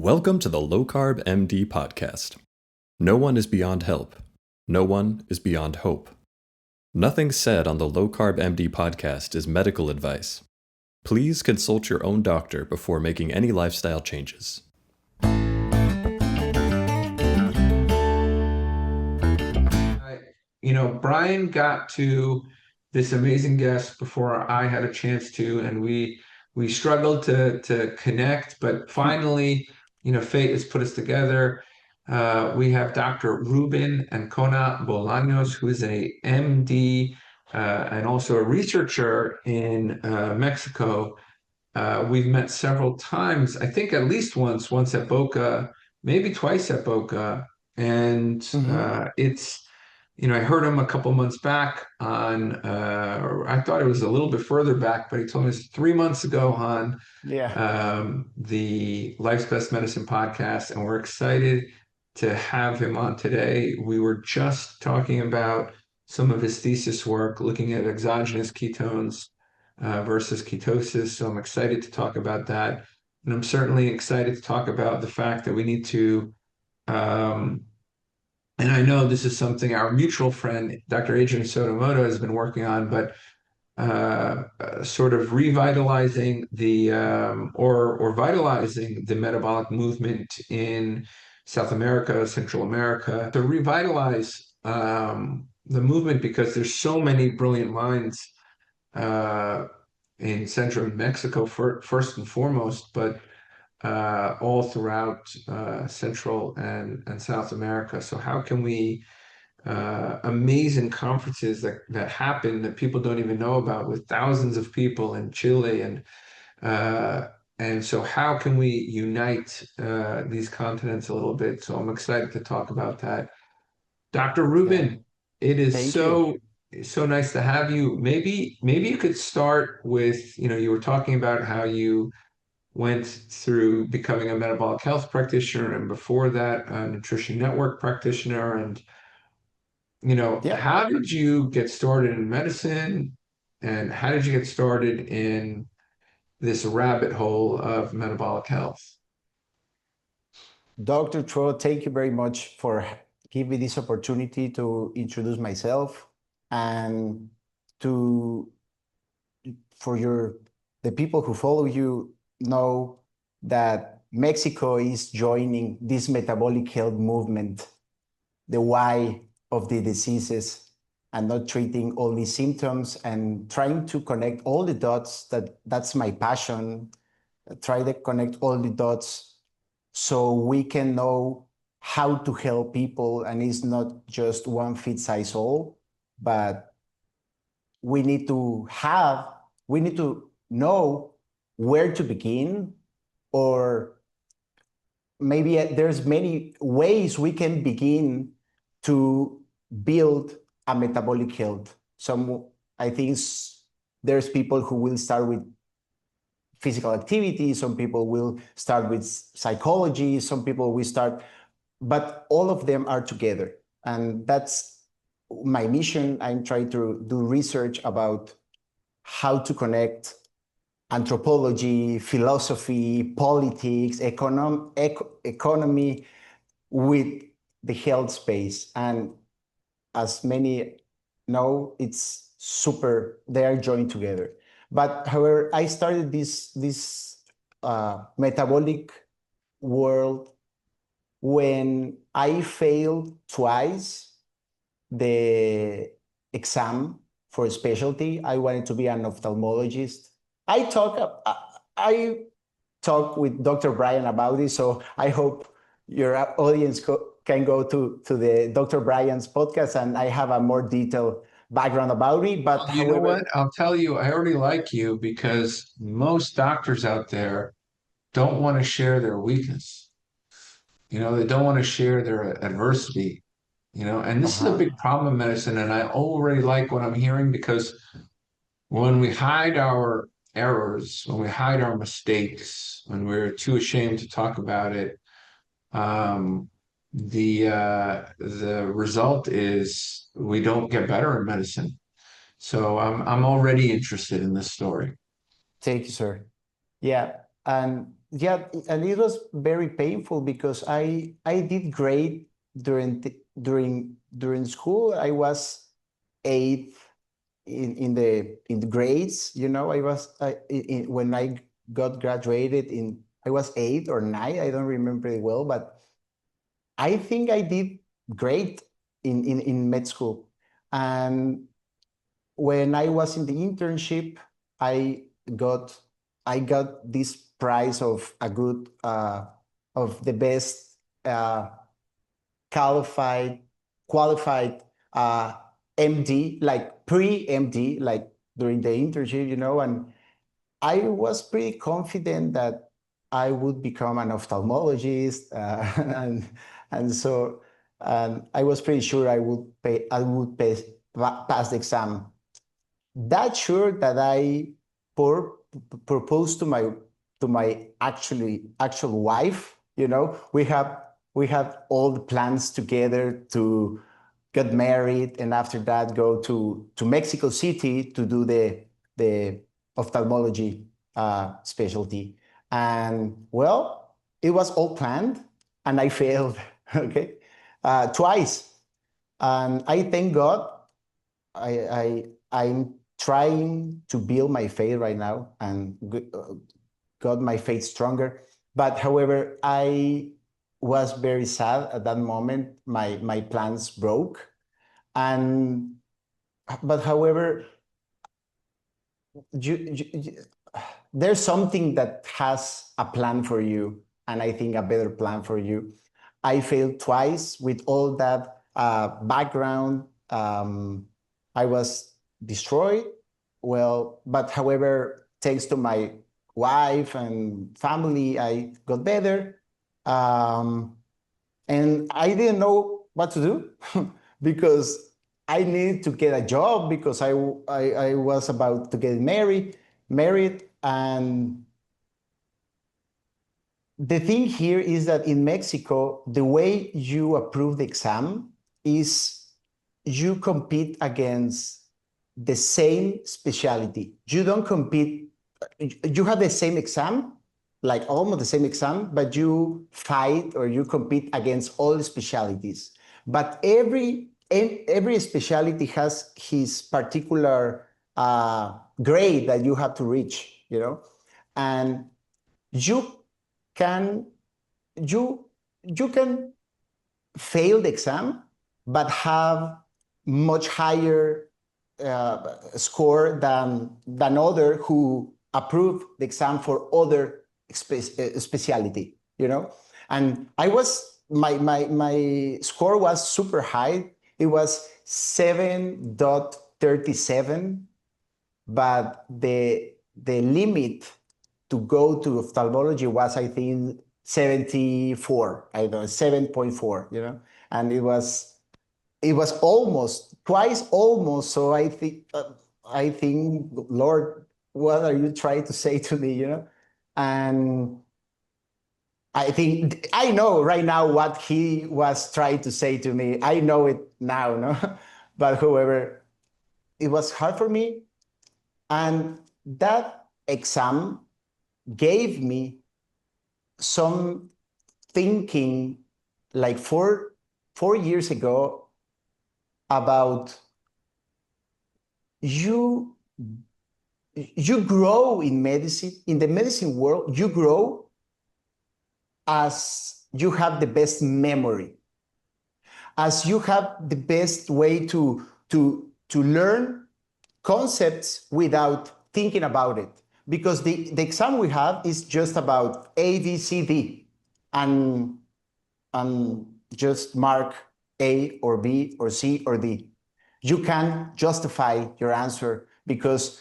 Welcome to the Low Carb MD podcast. No one is beyond help. No one is beyond hope. Nothing said on the Low Carb MD podcast is medical advice. Please consult your own doctor before making any lifestyle changes. Brian got to this amazing guest before I had a chance to, and we struggled to connect, but finally, fate has put us together. We have Dr. Rubén Ancona Bolaños, who is a MD and also a researcher in Mexico. We've met several times, I think at least once at Boca, maybe twice at Boca, and I heard him a couple months back on, I thought it was a little bit further back, but he told me it's 3 months ago on the Life's Best Medicine podcast, and we're excited to have him on today. We were just talking about some of his thesis work, looking at exogenous ketones versus ketosis, so I'm excited to talk about that. And I'm certainly excited to talk about the fact that we need to and I know this is something our mutual friend, Dr. Adrian Sotomoto, has been working on, but sort of revitalizing or vitalizing the metabolic movement in South America, Central America, to revitalize the movement, because there's so many brilliant minds in Central Mexico, first and foremost, but all throughout Central and South America. So how can we amazing conferences that happen that people don't even know about, with thousands of people in Chile, and so how can we unite these continents a little bit? So I'm excited to talk about that. Dr. Rubén, it is so nice to have you. Maybe you could start with, you were talking about how you went through becoming a metabolic health practitioner, and before that, a nutrition network practitioner. And, how did you get started in medicine, and how did you get started in this rabbit hole of metabolic health? Dr. Tro, thank you very much for giving me this opportunity to introduce myself and the people who follow you know that Mexico is joining this metabolic health movement, the why of the diseases, and not treating only symptoms, and trying to connect all the dots. That's my passion. Try to connect all the dots so we can know how to help people, and it's not just one fit size all, but we need to know where to begin, or maybe there's many ways we can begin to build a metabolic health. I think there's people who will start with physical activity, some people will start with psychology, some people will start, but all of them are together. And that's my mission. I'm trying to do research about how to connect anthropology, philosophy, politics, economy with the health space. And as many know, it's super, they are joined together. But however, I started this metabolic world when I failed twice the exam for a specialty. I wanted to be an ophthalmologist. I talk with Dr. Brian about this, so I hope your audience can go to the Dr. Brian's podcast, and I have a more detailed background about me. But you know what? I'll tell you, I already like you, because most doctors out there don't want to share their weakness. They don't want to share their adversity, and this is a big problem in medicine. And I already like what I'm hearing, because when we hide our errors, when we hide our mistakes, when we're too ashamed to talk about it, the result is we don't get better in medicine. So I'm already interested in this story. Thank you, sir. Yeah. And yeah, and it was very painful because I did great during school. I was eighth in the grades. You know, when I got graduated I was 8 or 9. I don't remember it well, but I think I did great in med school. And when I was in the internship, I got this prize of of the best qualified uh, MD, like pre-MD, like during the internship, you know, and I was pretty confident that I would become an ophthalmologist, and so I was pretty sure I would pass the exam. That sure that I proposed to my actual wife. You know, we have all the plans together to get married, and after that go to Mexico City to do the ophthalmology specialty. And well, it was all planned, and I failed. Okay, twice, and I thank God. I'm trying to build my faith right now and got my faith stronger. But however, I was very sad at that moment. My plans broke, but however, there's something that has a plan for you, and I think a better plan for you. I failed twice with all that background. I was destroyed. Well, but however, thanks to my wife and family, I got better. And I didn't know what to do because I needed to get a job because I was about to get married, and the thing here is that in Mexico, the way you approve the exam is you compete against the same specialty. You don't compete, you have the same exam, like almost the same exam, but you fight or you compete against all the specialties. But every specialty has his particular grade that you have to reach, you know, and you can fail the exam, but have much higher score than other who approve the exam for other specialty, you know. And my score was super high. It was 7.37, but the limit to go to ophthalmology was, I think, 74. I don't know, 7.4, you know, and it was almost twice almost. So I think, Lord, what are you trying to say to me, you know? And I think I know right now what he was trying to say to me. I know it now, no? But however, it was hard for me. And that exam gave me some thinking, like 4 years ago, about you grow in medicine. In the medicine world, you grow as you have the best memory, as you have the best way to learn concepts without thinking about it. Because the exam we have is just about A, B, C, D, and just mark A or B or C or D. You can justify your answer because,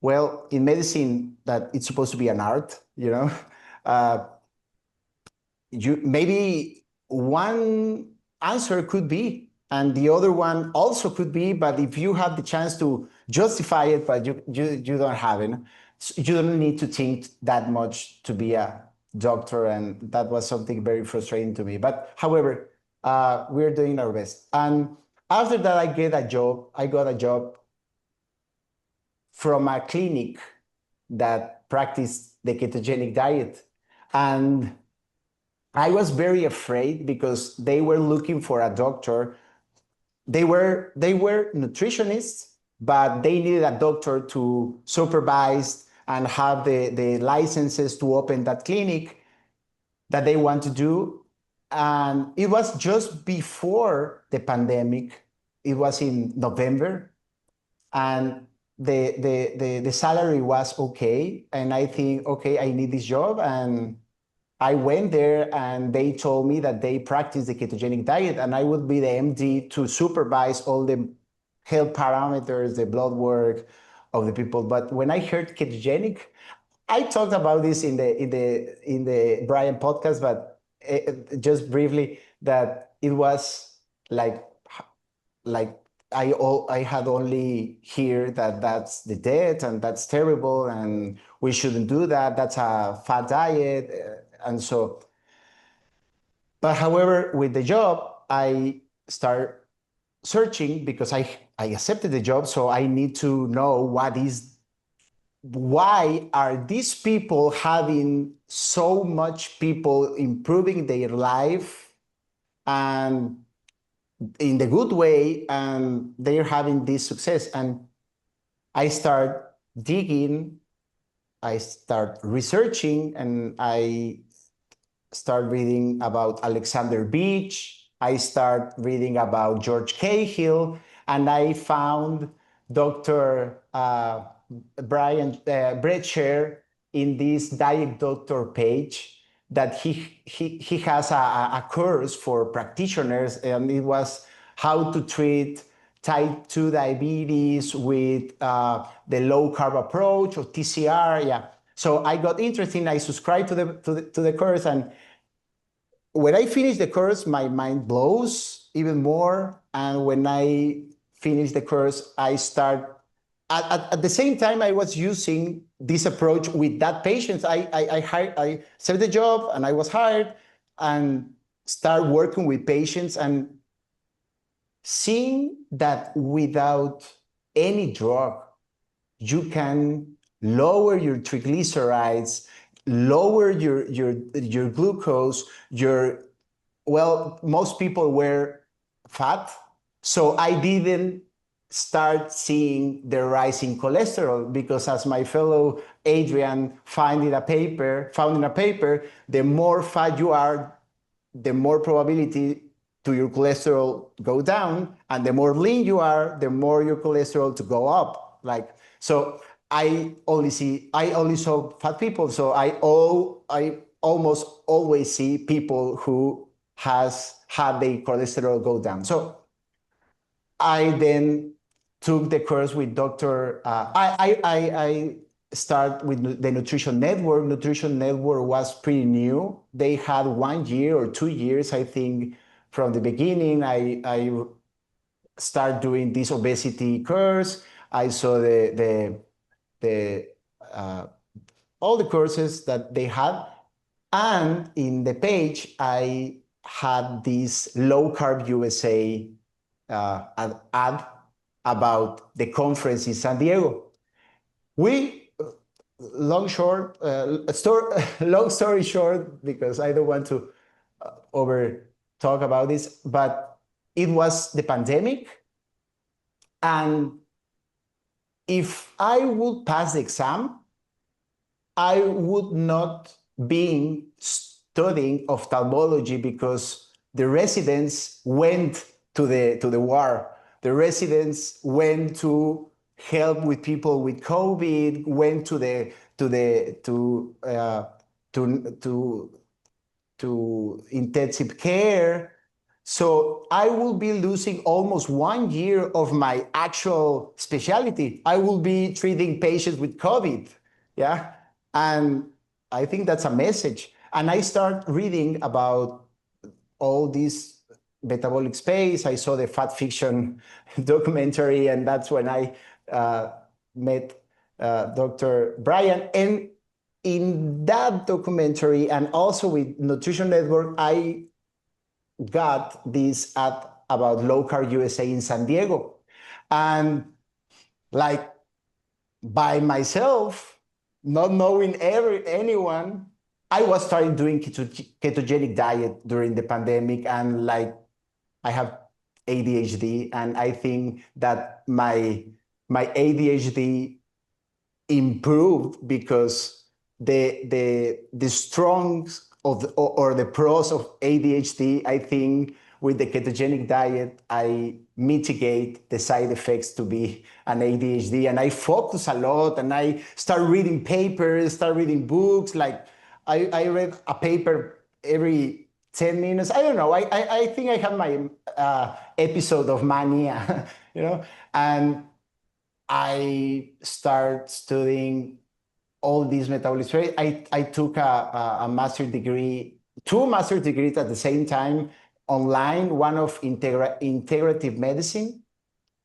well, in medicine, that it's supposed to be an art, you know. You maybe one answer could be, and the other one also could be, but if you have the chance to justify it, but you don't have it, you don't need to think that much to be a doctor, and that was something very frustrating to me. But however, we're doing our best. And after that, I got a job from a clinic that practiced the ketogenic diet. And I was very afraid because they were looking for a doctor. They were nutritionists, but they needed a doctor to supervise and have the licenses to open that clinic that they want to do. And it was just before the pandemic. It was in November, and the salary was okay. And I think, okay, I need this job. And I went there and they told me that they practice the ketogenic diet and I would be the MD to supervise all the health parameters, the blood work of the people. But when I heard ketogenic, I talked about this in the Brian podcast, but just briefly, that it was like I had only heard that that's the diet and that's terrible and we shouldn't do that. That's a fat diet. And so, but however, with the job, I start searching because I accepted the job. So I need to know why are these people having so much people improving their life and in the good way, and they're having this success. And I start digging, I start researching, and I start reading about Alexander Beach. I start reading about George Cahill, and I found Dr. Brian Bretcher in this Diet Doctor page that he has a course for practitioners, and it was how to treat type 2 diabetes with the low carb approach or TCR. Yeah. So I got interested. I subscribed to the course, and when I finish the course, my mind blows even more. And when I finish the course, I start at the same time I was using this approach with that patient. I saved the job and I was hired and start working with patients and seeing that without any drug, you can lower your triglycerides, lower your glucose, most people were fat. So I didn't start seeing the rise in cholesterol because, as my fellow Adrian found in a paper, the more fat you are, the more probability to your cholesterol go down, and the more lean you are, the more your cholesterol to go up. So I only saw fat people. So I almost always see people who has had their cholesterol go down. So I then took the course with Dr. I start with the Nutrition Network. Nutrition Network was pretty new. They had 1 year or 2 years, I think, from the beginning. I start doing this obesity course. I saw all the courses that they had, and in the page I had this Low Carb USA an ad about the conference in San Diego. Long story short, because I don't want to over talk about this, but it was the pandemic, and if I would pass the exam, I would not be studying ophthalmology because the residents went to the war. The residents went to help with people with COVID, went to intensive care. So I will be losing almost 1 year of my actual specialty. I will be treating patients with COVID. Yeah. And I think that's a message. And I start reading about all this metabolic space. I saw the Fat Fiction documentary, and that's when I met Dr. Brian. And in that documentary, and also with Nutrition Network, I got this ad about Low Carb USA in San Diego. And by myself, not knowing anyone, I was starting doing ketogenic diet during the pandemic, and like I have ADHD, and I think that my ADHD improved because the strongs of or the pros of ADHD, I think with the ketogenic diet, I mitigate the side effects to be an ADHD, and I focus a lot, and I start reading papers, start reading books. Like I read a paper every 10 minutes. I don't know. I think I have my episode of mania, and I start studying all these metabolic traits. I took a master's degree, two master's degrees at the same time online, one of integrative medicine,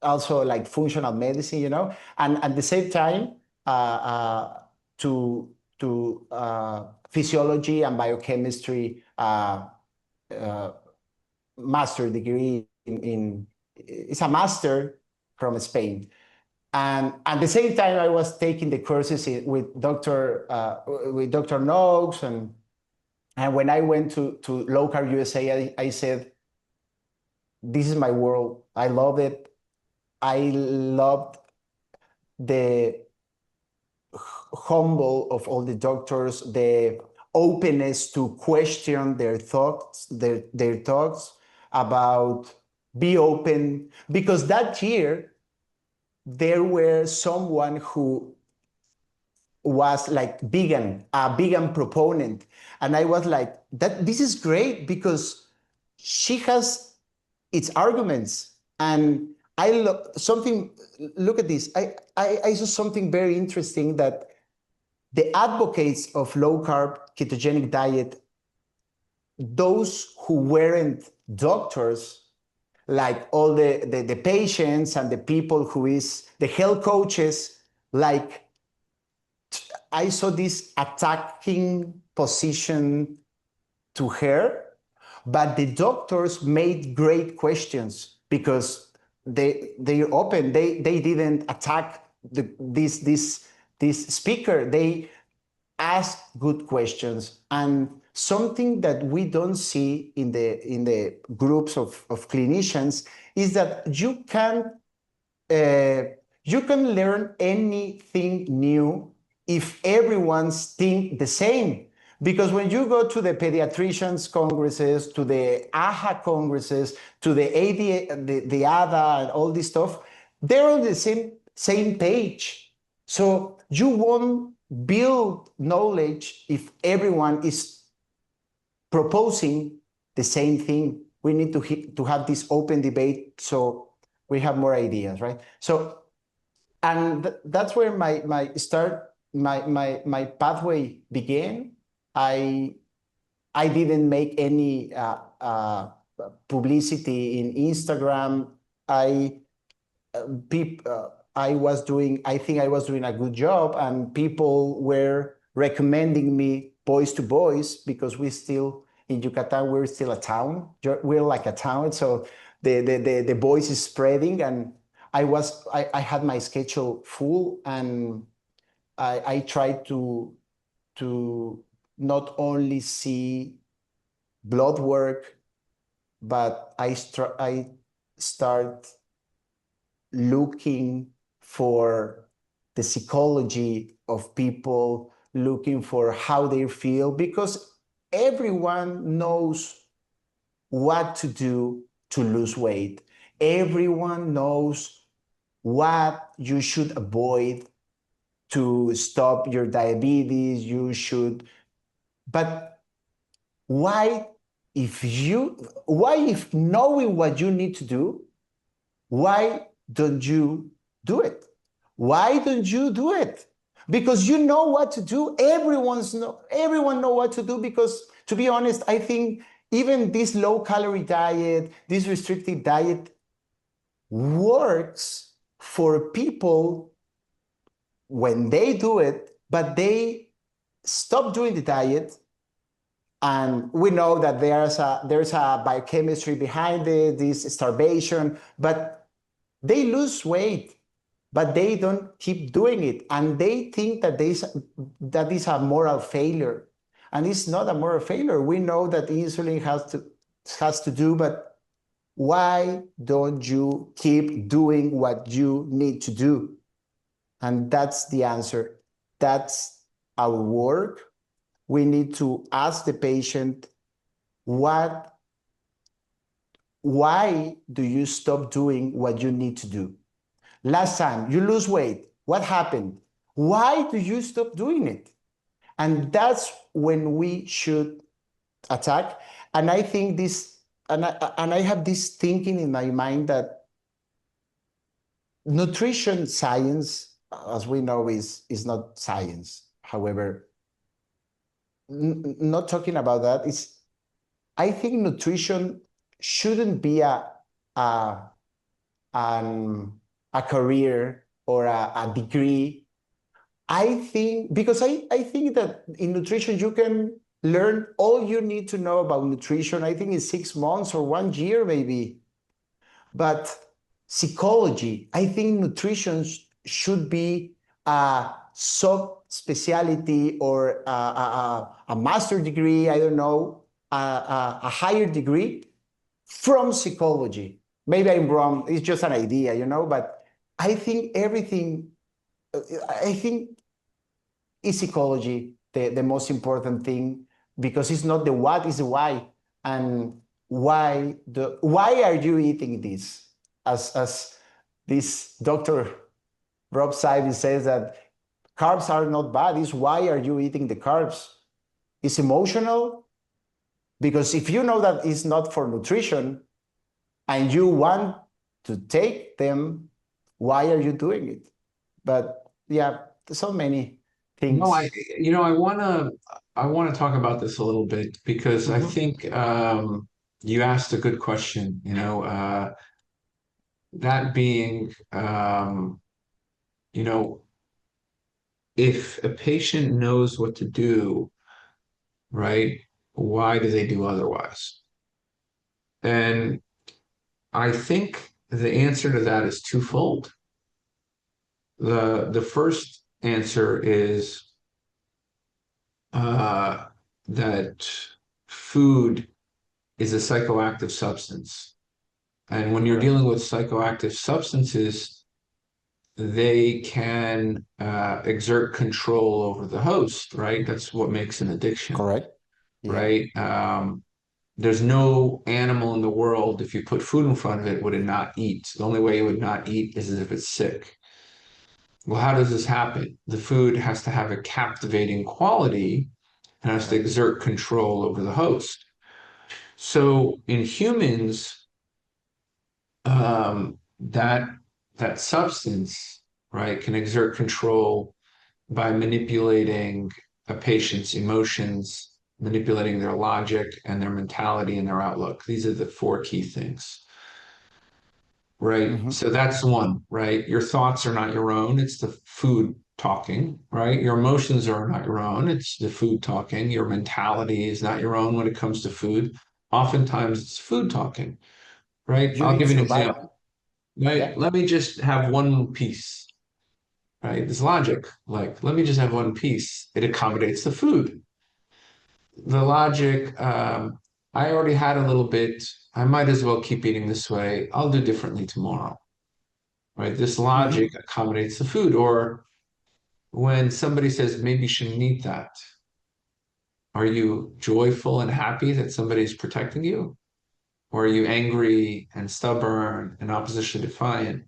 also like functional medicine, and at the same time to physiology and biochemistry master degree it's a master from Spain. And at the same time, I was taking the courses with Dr. Noakes, and when I went to Low Carb USA, I said, "This is my world. I love it. I loved the humble of all the doctors, the openness to question their thoughts, their thoughts about be open." Because that year, there were someone who was like a vegan proponent. And I was like, this is great because she has its arguments. And look at this. I saw something very interesting, that the advocates of low carb ketogenic diet, those who weren't doctors, like all the patients and the people who is the health coaches, like I saw this attacking position to her, but the doctors made great questions because they're open. They didn't attack this speaker. They asked good questions. And something that we don't see in the groups of clinicians is that you can learn anything new if everyone's think the same. Because when you go to the pediatricians congresses, to the AHA congresses, to the ADA and all this stuff, they're on the same page. So you won't build knowledge if everyone is proposing the same thing. We need to have this open debate so we have more ideas, right? So, and that's where my pathway began. I didn't make any publicity in Instagram. I was doing a good job, and people were recommending me boys to boys, because in Yucatan, we're still a town. We're like a town. So the voice is spreading, and I had my schedule full, and I tried to not only see blood work, but I start looking for the psychology of people, looking for how they feel, because everyone knows what to do to lose weight. Everyone knows what you should avoid to stop your diabetes. But why if knowing what you need to do, why don't you do it? Why don't you do it? Because you know what to do. Everyone know what to do, because to be honest, I think even this low calorie diet, this restrictive diet works for people when they do it, but they stop doing the diet. And we know that there's a biochemistry behind it, this starvation, but they lose weight. but they don't keep doing it. And they think that that is a moral failure. And it's not a moral failure. We know that insulin has to do, but why don't you keep doing what you need to do? And that's the answer. That's our work. We need to ask the patient, why do you stop doing what you need to do? Last time you lose weight, what happened? Why do you stop doing it? And that's when we should attack. And I think and I have this thinking in my mind that nutrition science, as we know, is not science. However, not talking about that, I think nutrition shouldn't be a career or a degree. I think, because I think that in nutrition you can learn all you need to know about nutrition, I think in 6 months or 1 year maybe. But psychology, I think nutrition should be a sub-specialty or a master degree, I don't know, a higher degree from psychology. Maybe I'm wrong, it's just an idea, but I think is psychology the most important thing, because it's not the what, it's the why. And why are you eating this? As this Dr. Rob Sivey says, that carbs are not bad, it's why are you eating the carbs? It's emotional, because if you know that it's not for nutrition and you want to take them, why are you doing it? But yeah, so many things. No, I want to talk about this a little bit, because I think you asked a good question, that being, if a patient knows what to do, right, why do they do otherwise? And I think the answer to that is twofold. The first answer is that food is a psychoactive substance. And when you're dealing with psychoactive substances, they can exert control over the host, right? That's what makes an addiction. Correct. Yeah. Right? There's no animal in the world, if you put food in front of it, would it not eat? The only way it would not eat is if it's sick. Well, how does this happen? The food has to have a captivating quality and has to exert control over the host. So in humans, that substance, right, can exert control by manipulating a patient's emotions, manipulating their logic and their mentality and their outlook. These are the 4 key things, right? So that's one, right? Your thoughts are not your own. It's the food talking, right? Your emotions are not your own. It's the food talking. Your mentality is not your own when it comes to food. Oftentimes it's food talking, right? I'll give you an example. Right? Yeah. Let me just have one piece, right? This logic, like, let me just have one piece. It accommodates the food. The logic, I already had a little bit. I might as well keep eating this way. I'll do differently tomorrow, right? This logic accommodates the food. Or when somebody says, maybe you shouldn't eat that, are you joyful and happy that somebody's protecting you? Or are you angry and stubborn and oppositionally defiant?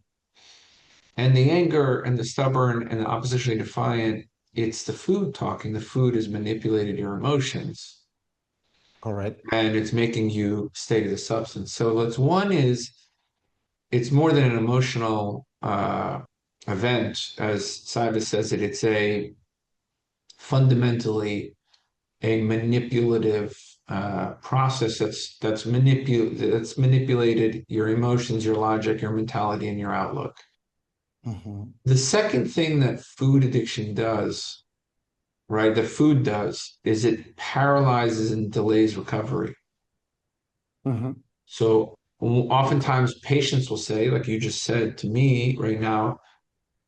And the anger and the stubborn and the oppositionally defiant, it's the food talking. The food has manipulated your emotions. Correct. And it's making you stay to the substance. So one is, it's more than an emotional event, as Sivas says it. It's fundamentally a manipulative process that's manipulated your emotions, your logic, your mentality, and your outlook. The second thing that food addiction does, right, that food does, is it paralyzes and delays recovery. So oftentimes patients will say, like you just said to me right now,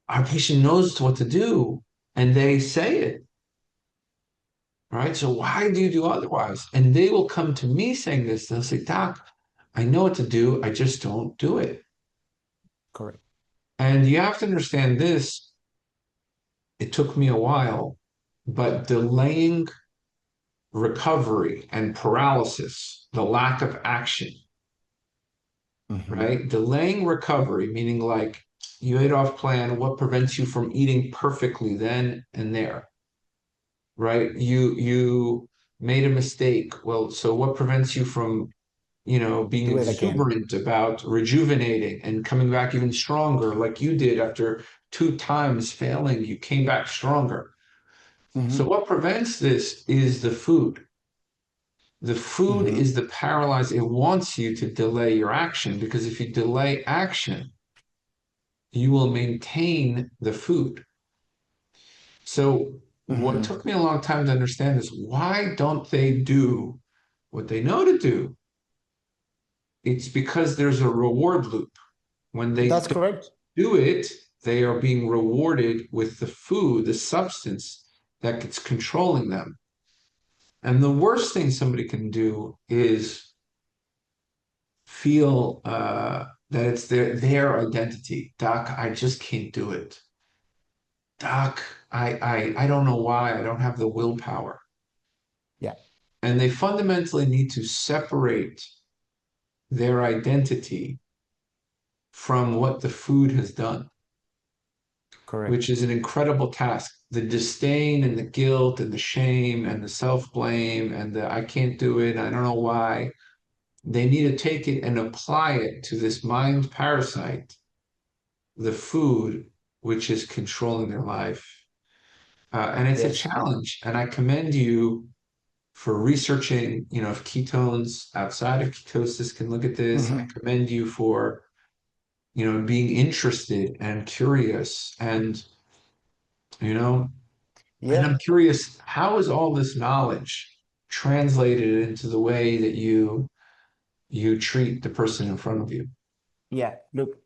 our patient knows what to do and they say it. Right? So why do you do otherwise? And they will come to me saying this. They'll say, Doc, I know what to do. I just don't do it. Correct. And you have to understand this. It took me a while, but delaying recovery and paralysis, the lack of action, right? Delaying recovery, meaning like you ate off plan, what prevents you from eating perfectly then and there, right? You made a mistake. Well, so what prevents you from, being Do it again. exuberant about rejuvenating and coming back even stronger, like you did after 2 times failing, you came back stronger. So what prevents this is the food. The food is the paralyzer. It wants you to delay your action because if you delay action, you will maintain the food. So what took me a long time to understand is why don't they do what they know to do? It's because there's a reward loop. When they That's correct. do it, they are being rewarded with the food, the substance that gets controlling them. And the worst thing somebody can do is feel that it's their identity. Doc, I just can't do it. Doc, I don't know why I don't have the willpower. Yeah. And they fundamentally need to separate their identity from what the food has done. Correct. Which is an incredible task. The disdain and the guilt and the shame and the self-blame and the I can't do it, I don't know why. They need to take it and apply it to this mind parasite, the food, which is controlling their life. And it's a Yes. challenge. And I commend you for researching, if ketones outside of ketosis can look at this. I commend you for, being interested and curious and, and Yeah. I'm curious, how is all this knowledge translated into the way that you treat the person in front of you? Yeah. Look,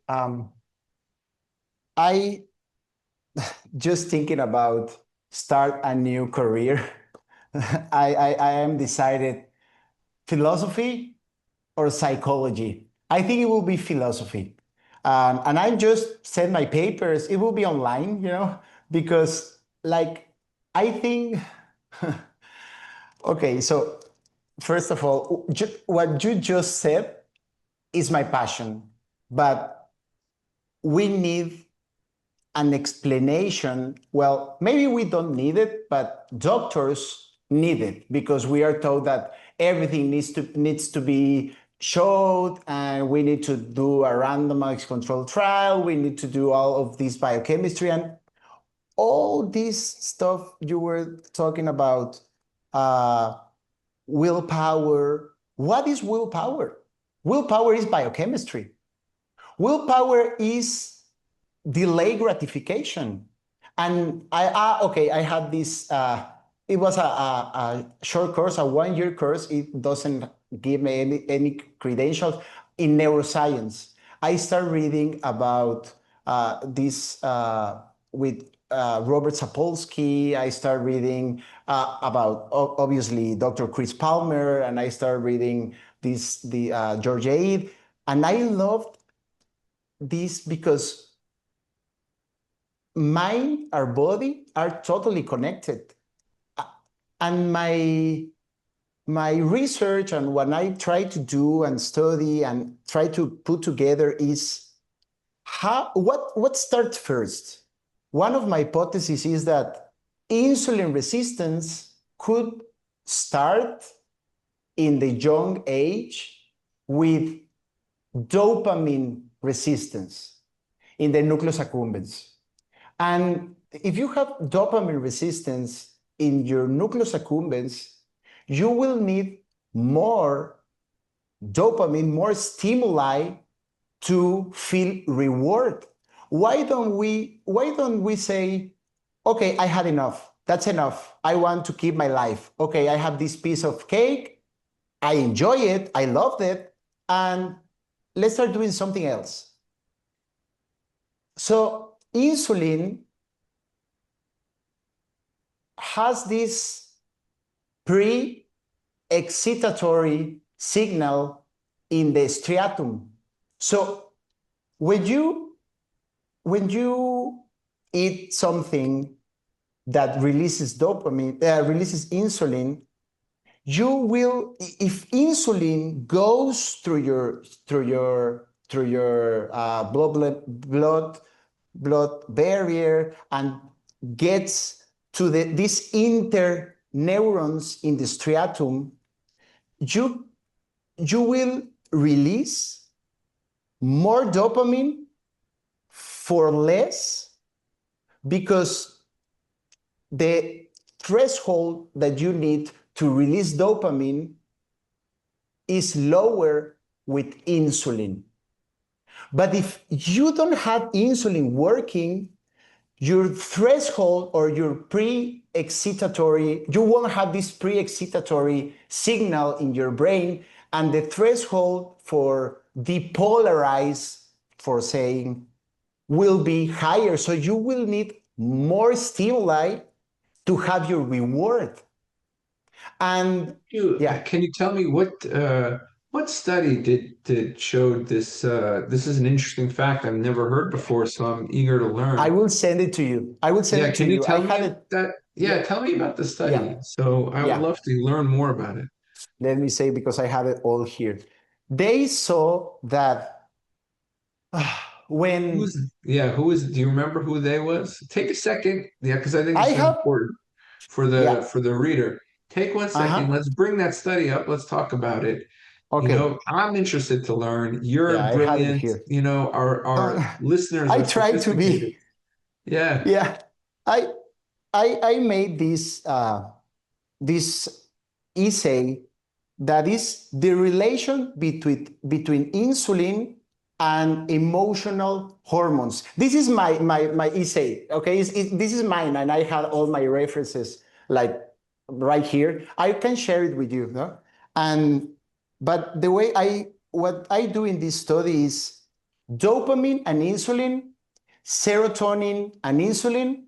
I just thinking about start a new career. I am decided philosophy or psychology. I think it will be philosophy. And I just send my papers. It will be online, because like I think, okay, so first of all, what you just said is my passion, but we need an explanation. Well, maybe we don't need it, but doctors need it because we are told that everything needs to be showed and we need to do a randomized control trial. We need to do all of this biochemistry and all this stuff you were talking about. Willpower. What is willpower? Willpower is biochemistry. Willpower is delay gratification. And I had this, it was a short course, a 1-year course. It doesn't give me any credentials in neuroscience. I started reading about this with Robert Sapolsky. I started reading about obviously Dr. Chris Palmer, and I started reading the George Ade. And I loved this because mind and body are totally connected. And my research and what I try to do and study and try to put together is what starts first. One of my hypotheses is that insulin resistance could start in the young age with dopamine resistance in the nucleus accumbens. And if you have dopamine resistance in your nucleus accumbens, you will need more dopamine, more stimuli to feel reward. Why don't we say, okay, I had enough. That's enough. I want to keep my life. Okay, I have this piece of cake. I enjoy it. I loved it. And let's start doing something else. So insulin has this pre-excitatory signal in the striatum. So when you eat something that releases dopamine, releases insulin, you will, if insulin goes through your blood barrier and gets to these interneurons in the striatum, you will release more dopamine for less, because the threshold that you need to release dopamine is lower with insulin. But if you don't have insulin working, your threshold or your pre-excitatory, you won't have this pre-excitatory signal in your brain, and the threshold for depolarize, for saying, will be higher. So you will need more stimuli to have your reward. And can you tell me what study did showed this? This is an interesting fact I've never heard before, so I'm eager to learn. I will send it to you. I will send it to you. Can you tell me that? Yeah, tell me about the study. Yeah. So I would love to learn more about it. Let me say, because I have it all here. They saw that when... do you remember who they was? Take a second. Yeah, because I think this is important for the reader. Take 1 second. Let's bring that study up. Let's talk about it. Okay. You know, I'm interested to learn. You're brilliant. You know, our listeners I are try to be. Yeah. Yeah. I made this essay that is the relation between insulin and emotional hormones. This is my essay, okay? This is mine, and I had all my references like right here. I can share it with you, no? But the way what I do in this study is dopamine and insulin, serotonin and insulin,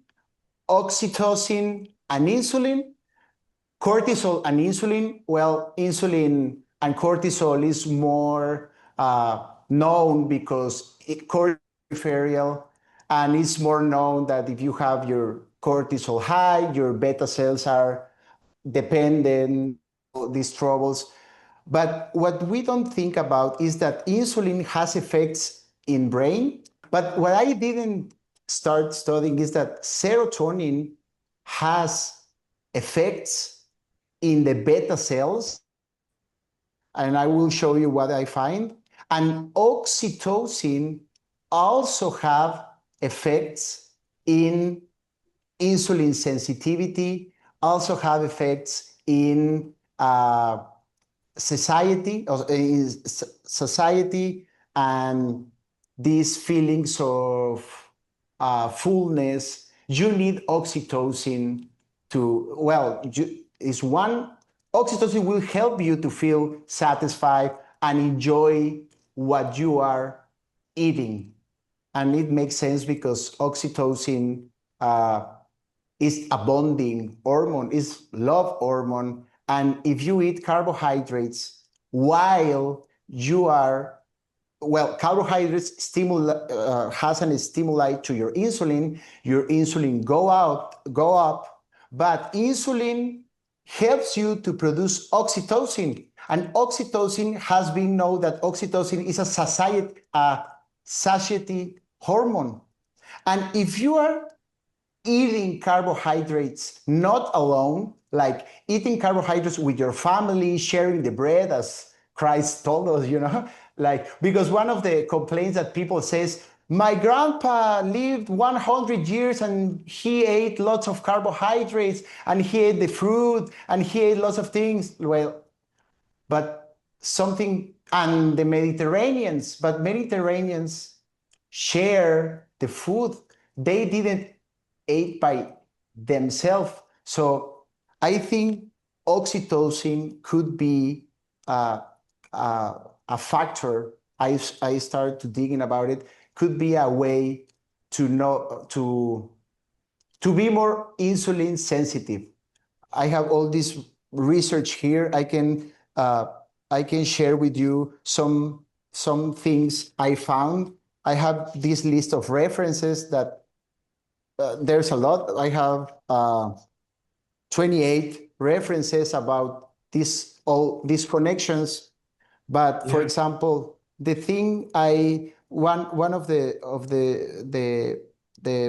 oxytocin and insulin, cortisol and insulin. Well, insulin and cortisol is more known because it's peripheral, and it's more known that if you have your cortisol high, your beta cells are dependent on these troubles. But what we don't think about is that insulin has effects in brain. But what I didn't start studying is that serotonin has effects in the beta cells, and I will show you what I find. And oxytocin also have effects in insulin sensitivity, also have effects in satiety, and these feelings of fullness. You need oxytocin to, oxytocin will help you to feel satisfied and enjoy what you are eating. And it makes sense because oxytocin is a bonding hormone, is love hormone. And if you eat carbohydrates while you are, carbohydrates has a stimuli to your insulin go up, but insulin helps you to produce oxytocin. And oxytocin has been known that oxytocin is a satiety hormone. And if you are eating carbohydrates not alone, like eating carbohydrates with your family, sharing the bread, as Christ told us, because one of the complaints that people says, my grandpa lived 100 years and he ate lots of carbohydrates and he ate the fruit and he ate lots of things. Well, but something, and the Mediterraneans share the food. They didn't eat by themselves. So I think oxytocin could be a factor. I started to digging about it, could be a way to know to be more insulin sensitive. I have all this research here. I can share with you some things I found. I have this list of references that there's a lot. I have 28 references about all these connections. But for example, the thing one of the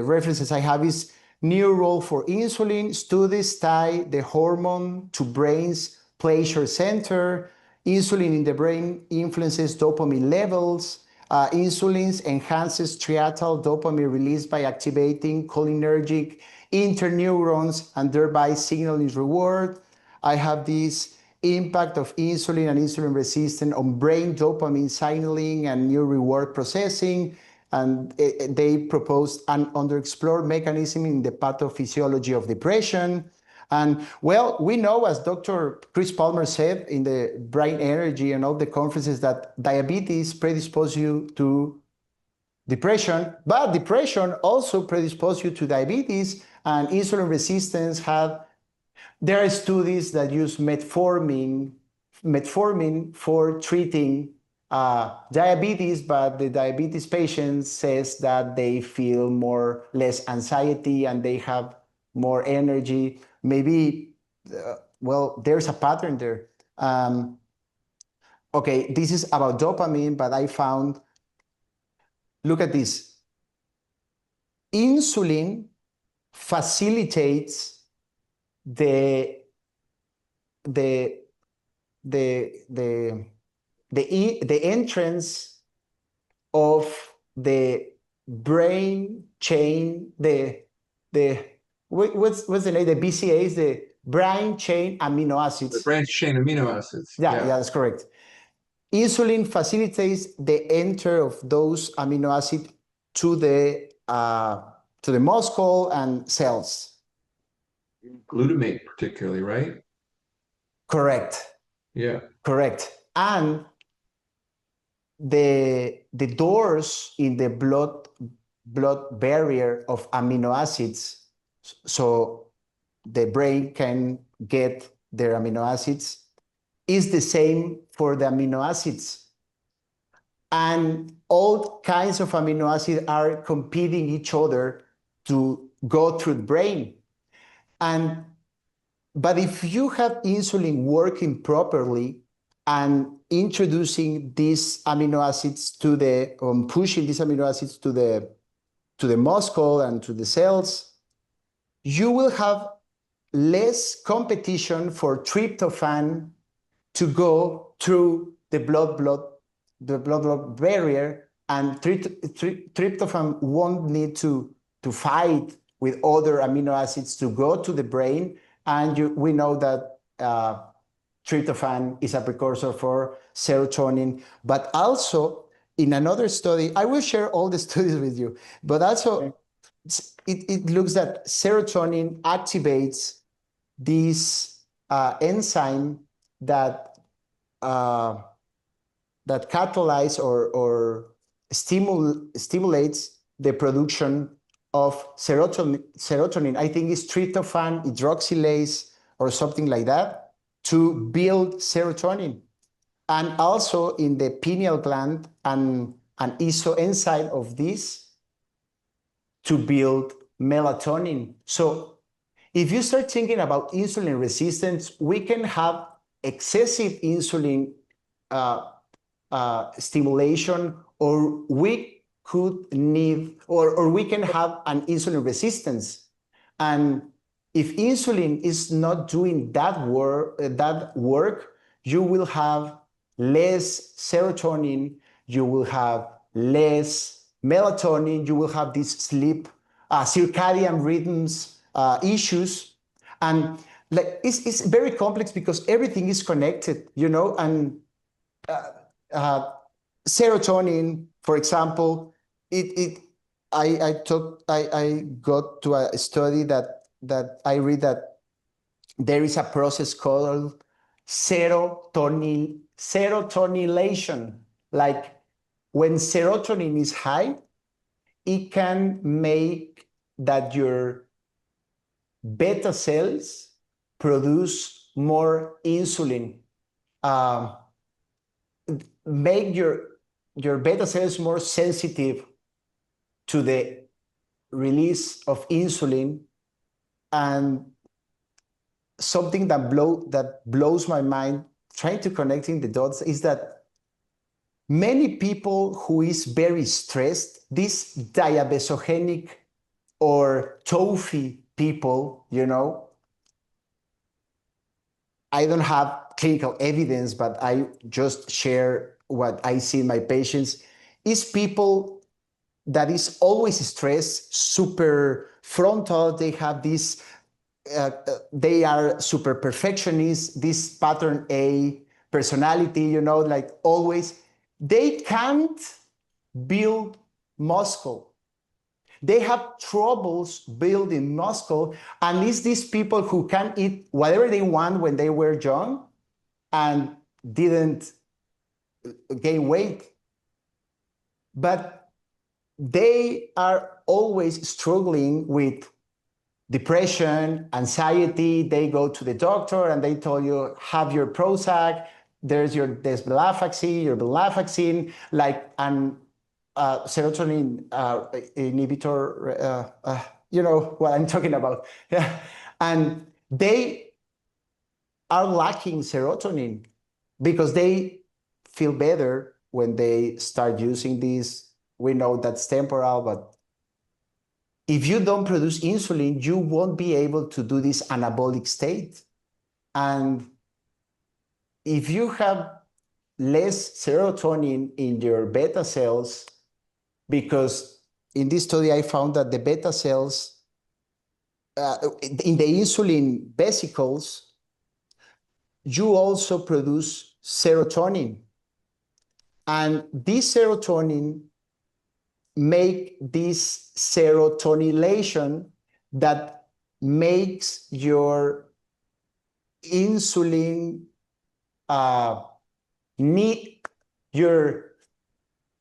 references I have is new role for insulin. Studies tie the hormone to brain's pleasure center. Insulin in the brain influences dopamine levels. Insulin enhances striatal dopamine release by activating cholinergic interneurons and thereby signaling reward. I have this impact of insulin and insulin resistance on brain dopamine signaling and new reward processing. And they proposed an underexplored mechanism in the pathophysiology of depression. And well, we know, as Dr. Chris Palmer said in the Brain Energy and all the conferences, that diabetes predisposes you to depression, but depression also predisposes you to diabetes, and insulin resistance there are studies that use metformin for treating diabetes, but the diabetes patient says that they feel less anxiety and they have more energy. Maybe, well, there's a pattern there. Okay, this is about dopamine, but I found, look at this. Insulin facilitates the entrance of the brain chain, what's the name? The BCAs, the brain chain amino acids. The branch chain amino acids. Yeah, that's correct. Insulin facilitates the enter of those amino acids to the muscle and cells. Glutamate particularly, right? Correct. Yeah. Correct. And the doors in the blood barrier of amino acids, so the brain can get their amino acids, is the same for the amino acids. And all kinds of amino acids are competing each other to go through the brain. But if you have insulin working properly and introducing these amino acids pushing these amino acids to the muscle and to the cells, you will have less competition for tryptophan to go through the blood barrier, and tryptophan won't need to fight with other amino acids to go to the brain. And we know that tryptophan is a precursor for serotonin. But also, in another study, I will share all the studies with you, but also it looks that serotonin activates this enzyme that catalyze or stimulates the production of serotonin. I think it's tryptophan hydroxylase or something like that, to build serotonin. And also in the pineal gland, an isoenzyme of this to build melatonin. So if you start thinking about insulin resistance, we can have excessive insulin stimulation, or we could need, or we can have an insulin resistance. And if insulin is not doing that work, you will have less serotonin, you will have less melatonin, you will have these sleep, circadian rhythms issues. And it's very complex because everything is connected, and serotonin, for example, I got to a study that I read that there is a process called serotonylation. Like when serotonin is high, it can make that your beta cells produce more insulin, um, make your beta cells more sensitive to the release of insulin. And something that blows my mind trying to connecting the dots is that many people who is very stressed, these diabesogenic or TOFI people, I don't have clinical evidence, but I just share what I see in my patients, is people that is always stressed, super frontal. They have this, they are super perfectionists, this pattern A personality, like always. They can't build muscle. They have troubles building muscle, and it's these people who can eat whatever they want when they were young and didn't gain weight. But they are always struggling with depression, anxiety. They go to the doctor and they tell you, have your Prozac, there's your desvenlafaxine, your venlafaxine, like an serotonin inhibitor, you know what I'm talking about. Yeah. And they are lacking serotonin because they feel better when they start using this. We know that's temporal, but if you don't produce insulin, you won't be able to do this anabolic state. And if you have less serotonin in your beta cells, because in this study I found that the beta cells in the insulin vesicles, you also produce serotonin. And this serotonin make this serotonylation that makes your insulin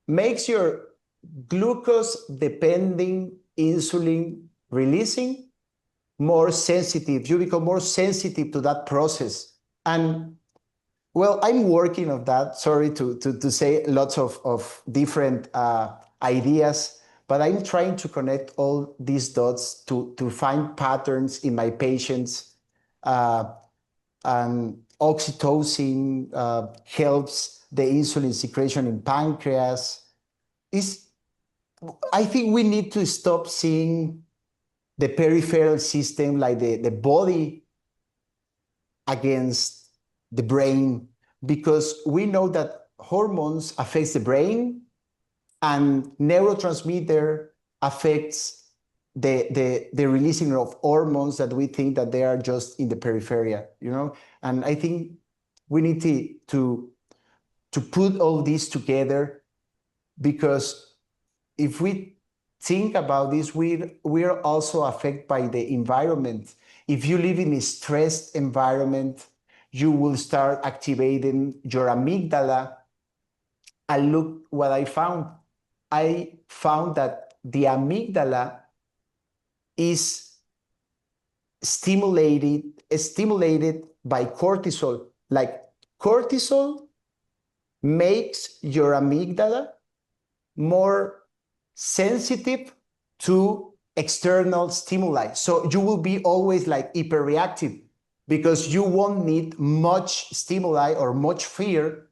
makes your glucose depending insulin releasing more sensitive. You become more sensitive to that process. And well, I'm working on that. Sorry to say lots of different ideas, but I'm trying to connect all these dots to find patterns in my patients. And oxytocin helps the insulin secretion in pancreas. I think we need to stop seeing the peripheral system like the body against the brain, because we know that hormones affects the brain and neurotransmitter affects the releasing of hormones that we think that they are just in the periphery, And I think we need to put all this together, because if we think about this, we're also affected by the environment. If you live in a stressed environment, you will start activating your amygdala. And look what I found. I found that the amygdala is stimulated by cortisol. Like cortisol makes your amygdala more sensitive to external stimuli. So you will be always like hyperreactive, because you won't need much stimuli or much fear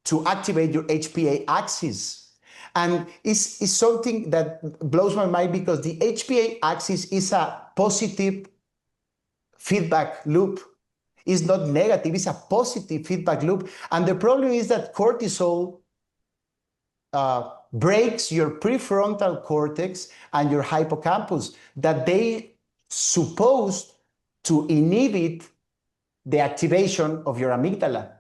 to activate your HPA axis. And it's something that blows my mind, because the HPA axis is a positive feedback loop. It's not negative, it's a positive feedback loop. And the problem is that cortisol breaks your prefrontal cortex and your hippocampus, that they supposed to inhibit the activation of your amygdala.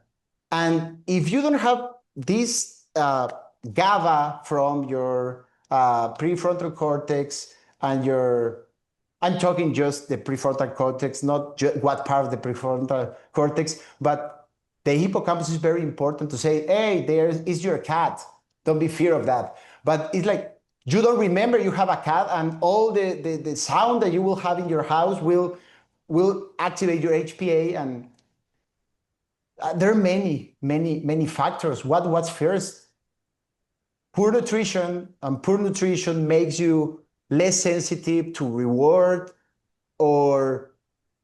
And if you don't have this GABA from your prefrontal cortex and I'm talking just the prefrontal cortex, not what part of the prefrontal cortex, but the hippocampus is very important to say, hey, there is your cat. Don't be fear of that. But it's like You don't remember you have a cat, and all the sound that you will have in your house will activate your HPA. And there are many factors. What's first? Poor nutrition, and poor nutrition makes you less sensitive to reward, or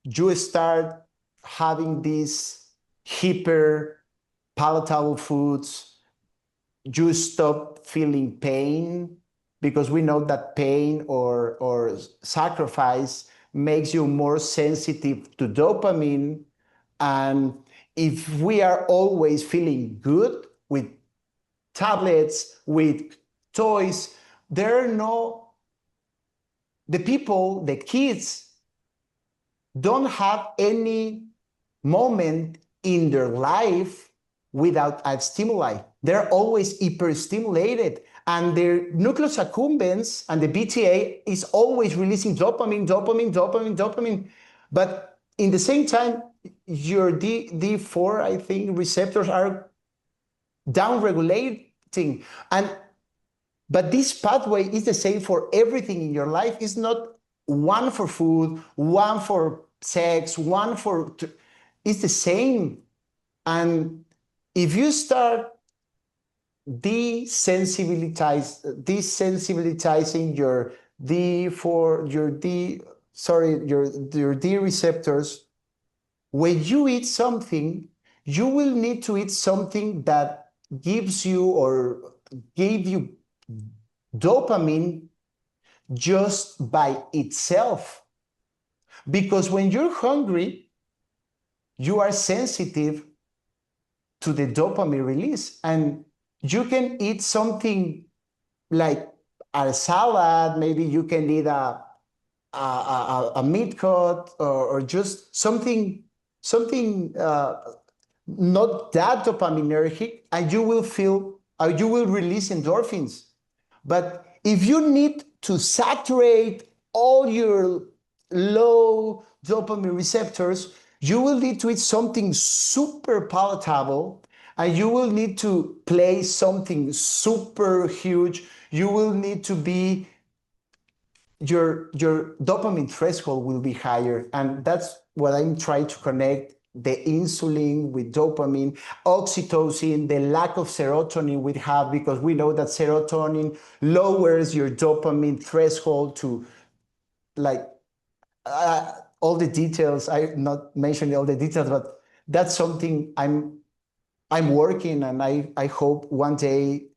you start having these hyper palatable foods. You stop feeling pain, because we know that pain or sacrifice makes you more sensitive to dopamine. And if we are always feeling good with tablets, with toys, the kids don't have any moment in their life without a stimuli. They're always hyperstimulated, and their nucleus accumbens and the BTA is always releasing dopamine. But in the same time, your D4, I think, receptors are downregulating. But this pathway is the same for everything in your life. It's not one for food, one for sex, it's the same. And if you start desensitizing your D receptors, when you eat something, you will need to eat something that gives you or gave you dopamine just by itself. Because when you're hungry, you are sensitive to the dopamine release, and you can eat something like a salad. Maybe you can eat a meat cut, or just something not that dopaminergic, and you will release endorphins. But if you need to saturate all your low dopamine receptors, you will need to eat something super palatable, and you will need to play something super huge. You will need to be, your dopamine threshold will be higher. And that's what I'm trying to connect the insulin with dopamine, oxytocin, the lack of serotonin we have, because we know that serotonin lowers your dopamine threshold to, like, all the details. I'm not mentioning all the details, but that's something I'm working, and I hope one day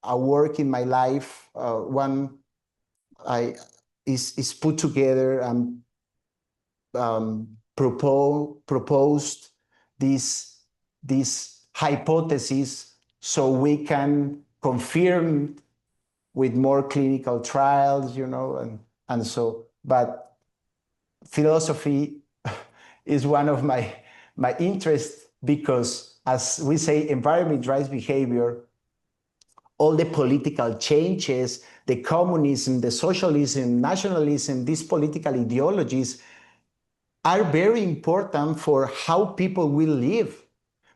a work in my life, is put together and proposed this hypothesis, so we can confirm with more clinical trials, and so. But philosophy is one of my interests, because, as we say, environment drives behavior. All the political changes, the communism, the socialism, nationalism, these political ideologies are very important for how people will live,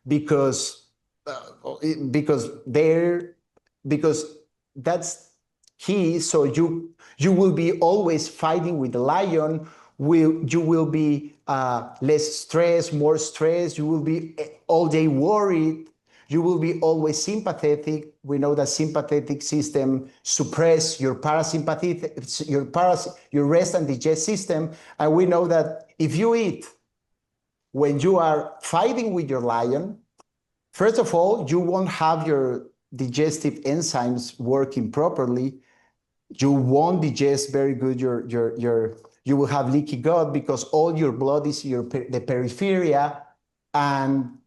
because that's key. So you will be always fighting with the lion. You will be less stressed, more stressed. You will be all day worried. You will be always sympathetic. We know that sympathetic system suppress your parasympathetic, your rest and digest system. And we know that if you eat when you are fighting with your lion, first of all, you won't have your digestive enzymes working properly. You won't digest very good you will have leaky gut, because all your blood is the peripheria, and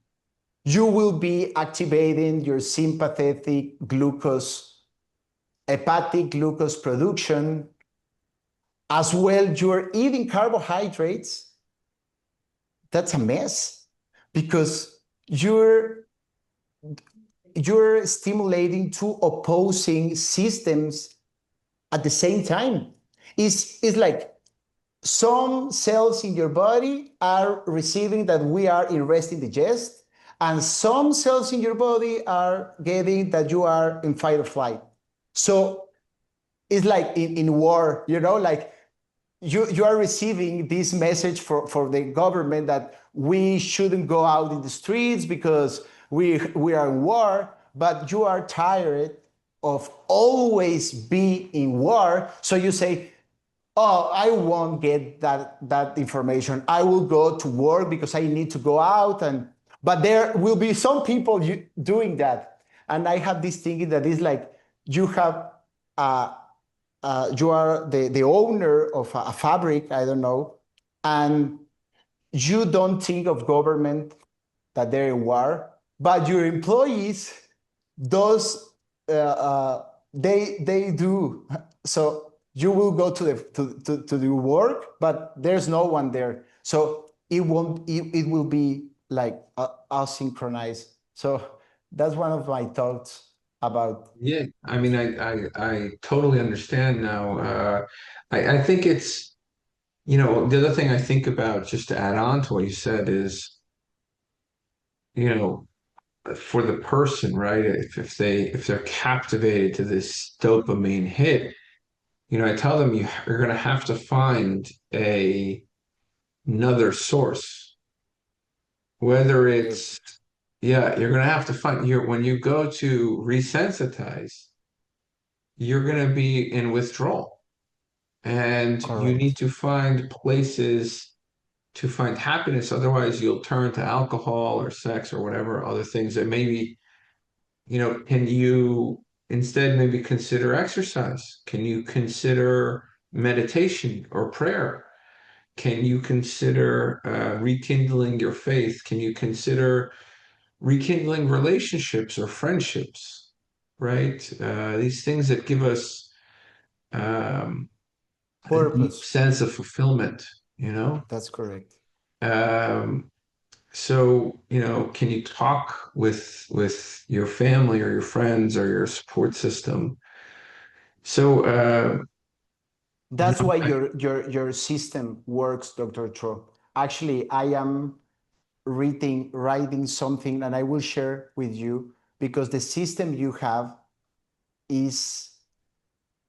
you will be activating your sympathetic hepatic glucose production. As well, you're eating carbohydrates. That's a mess, because you're stimulating two opposing systems at the same time. It's like some cells in your body are receiving that we are in rest and digest, and some cells in your body are getting that you are in fight or flight. So it's like in war, like you are receiving this message for the government that we shouldn't go out in the streets because we are in war, but you are tired of always be in war. So you say, oh, I won't get that information. I will go to work because I need to go out. But there will be some people doing that. And I have this thinking that is like you have you are the owner of a fabric, I don't know, and you don't think of government that they're in war, but your employees, those they do. So you will go to the work, but there's no one there. So it will be like asynchronized. So that's one of my thoughts about. Yeah, I mean, I totally understand now. I think it's, the other thing I think about, just to add on to what you said, is, for the person, right? If they're captivated to this dopamine hit, I tell them you're going to have to find another source, whether it's, yeah, you're going to have to find when you go to resensitize, you're going to be in withdrawal, and you need Correct. to find places to find happiness. Otherwise, you'll turn to alcohol or sex or whatever other things that maybe, can you instead maybe consider exercise? Can you consider meditation or prayer? Can you consider rekindling your faith? Can you consider rekindling relationships or friendships, right? These things that give us a deep Purpose. sense of fulfillment, you know? That's correct. Um, so, can you talk with your family or your friends or your support system? So, That's why your system works, Dr. Tro. Actually, I am writing something, and I will share with you, because the system you have is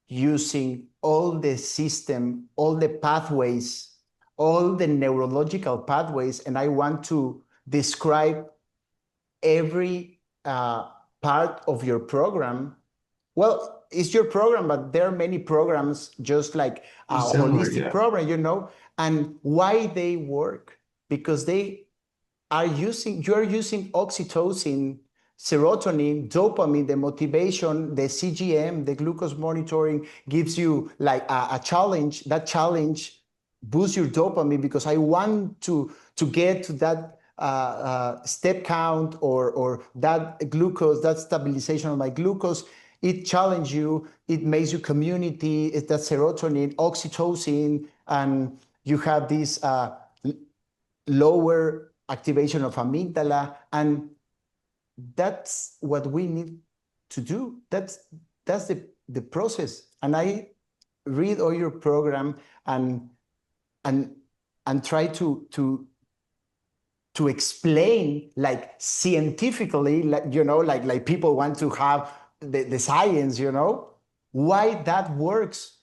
using all the system, all the pathways, all the neurological pathways, and I want to describe every part of your program. Well, it's your program, but there are many programs, just like a similar, holistic yeah. program, and why they work, because you are using oxytocin, serotonin, dopamine, the motivation, the CGM, the glucose monitoring gives you like a challenge. That challenge boosts your dopamine because I want to get to that step count or that glucose, that stabilization of my glucose. It challenges you, it makes you community, it's that serotonin, oxytocin, and you have this lower activation of amygdala, and that's what we need to do. That's the process. And I read all your program and try to explain like scientifically, like people want to have the science, why that works.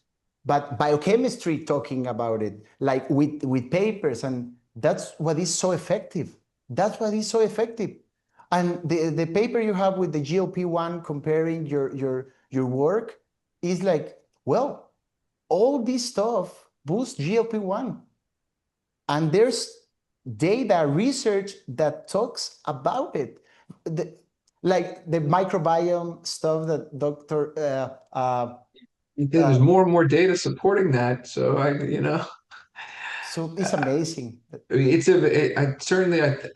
But biochemistry talking about it, like with papers, and that's what is so effective. That's what is so effective. And the paper you have with the GLP-1 comparing your work is like, well, all this stuff boosts GLP-1. And there's data research that talks about it. Like the microbiome stuff that Dr. There's more and more data supporting that. So So it's amazing. I mean,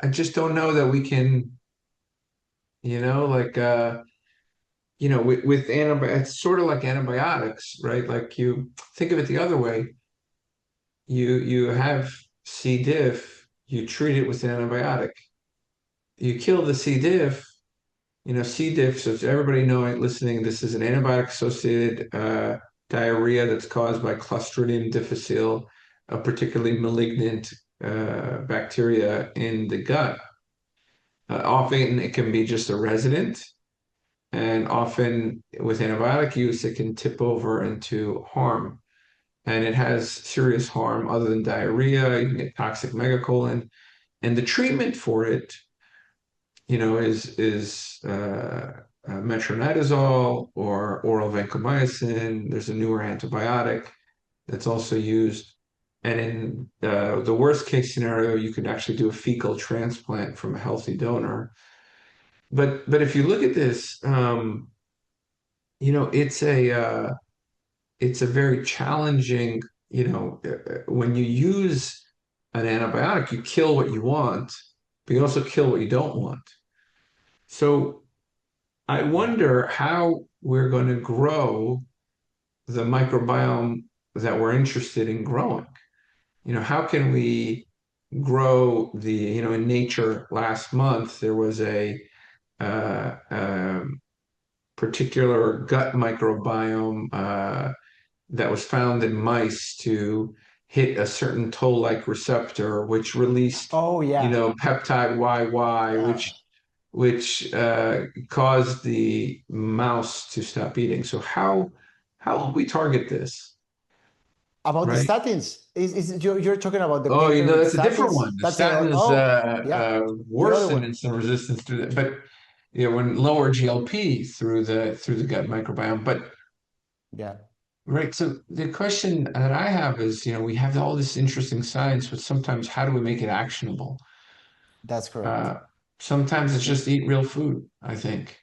I just don't know that we can, like, with it's sort of like antibiotics, right? Like, you think of it the other way. You have C. diff, you treat it with an antibiotic. You kill the C. diff, C. diff, so everybody knowing, listening, this is an antibiotic-associated diarrhea that's caused by Clostridium difficile, a particularly malignant bacteria in the gut. Often it can be just a resident, and often with antibiotic use, it can tip over into harm. And it has serious harm other than diarrhea. You can get toxic megacolon. And the treatment for it, is metronidazole or oral vancomycin. There's a newer antibiotic that's also used. And in the worst case scenario, you could actually do a fecal transplant from a healthy donor. But if you look at this, it's a very challenging, when you use an antibiotic, you kill what you want, but you also kill what you don't want. So I wonder how we're going to grow the microbiome that we're interested in growing. How can we grow in Nature last month, there was a particular gut microbiome that was found in mice to hit a certain toll-like receptor, which released, peptide YY, which caused the mouse to stop eating. So how will we target this? About the Right? statins, you're talking about the Oh, paper with that's a different statins? one. The That's statin is yeah, worse than one. insulin resistance through that, but when lower GLP through the gut microbiome. But yeah, right. So the question that I have is, we have all this interesting science, but sometimes how do we make it actionable? that's correct. Sometimes it's just eat real food, I think.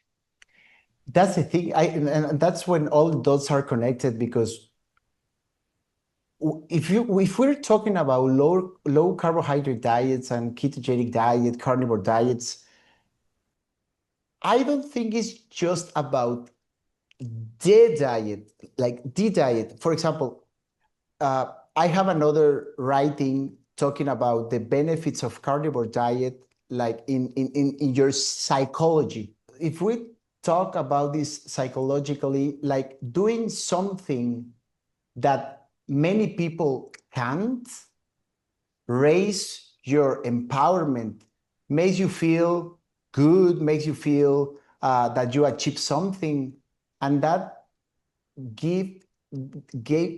That's the thing. And that's when all dots are connected, because if we're talking about low carbohydrate diets and ketogenic diet, carnivore diets, I don't think it's just about the diet, like the diet. For example, I have another writing talking about the benefits of carnivore diet, like in your psychology. If we talk about this psychologically, like doing something that many people can't, raise your empowerment, makes you feel good, makes you feel that you achieved something, and that gave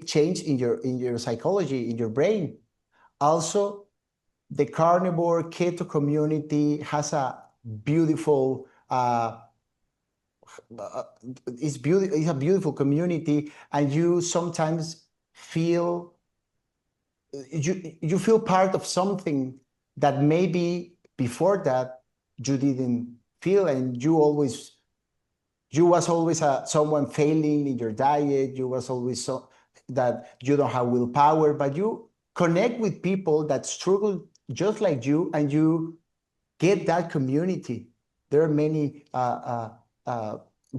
change in your psychology, in your brain. Also, the carnivore keto community has a beautiful it's a beautiful community, and you sometimes feel you feel part of something that maybe before that you didn't feel, and you was always someone failing in your diet. You was always so that you don't have willpower, but you connect with people that struggle just like you, and you get that community. There are many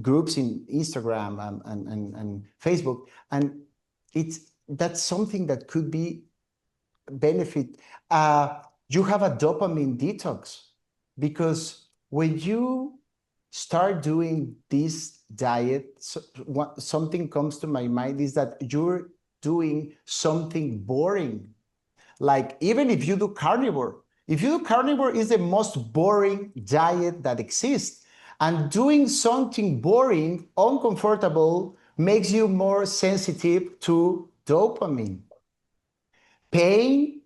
groups in Instagram and Facebook, and that's something that could be benefit. You have a dopamine detox, because when you start doing this diet, something comes to my mind is that you're doing something boring. Like, even if you do carnivore, is the most boring diet that exists. And doing something boring, uncomfortable, makes you more sensitive to dopamine. Pain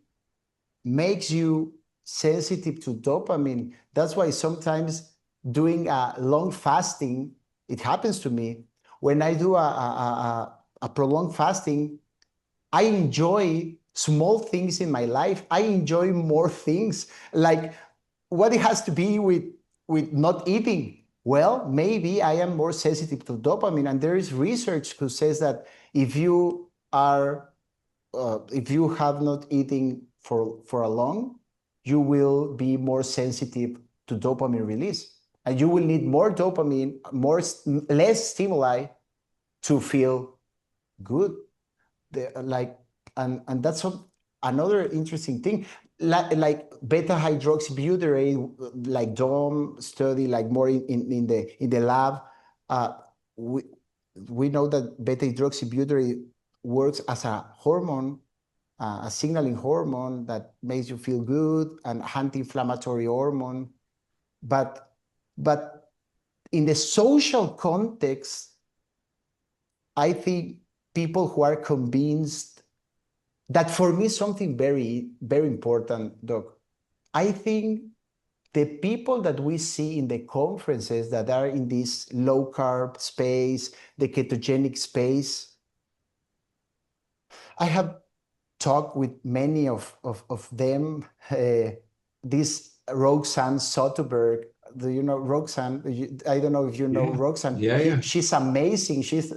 makes you sensitive to dopamine. That's why sometimes doing a long fasting, it happens to me. When I do a prolonged fasting, I enjoy small things in my life. I enjoy more things, like what it has to be with not eating. Well, maybe I am more sensitive to dopamine, and there is research who says that if you have not eaten for a long, you will be more sensitive to dopamine release, and you will need more dopamine, less stimuli to feel good. And that's another interesting thing, like beta hydroxybutyrate, like DOM study, like more in the lab. We know that beta hydroxybutyrate works as a hormone, a signaling hormone that makes you feel good, an anti-inflammatory hormone. But in the social context, I think people who are convinced that, for me, something very, very important, Doc. I think the people that we see in the conferences that are in this low carb space, the ketogenic space, I have talked with many of them. This Roxanne Soderbergh, do you know Roxanne? I don't know if you know Roxanne. Yeah. She's amazing. She's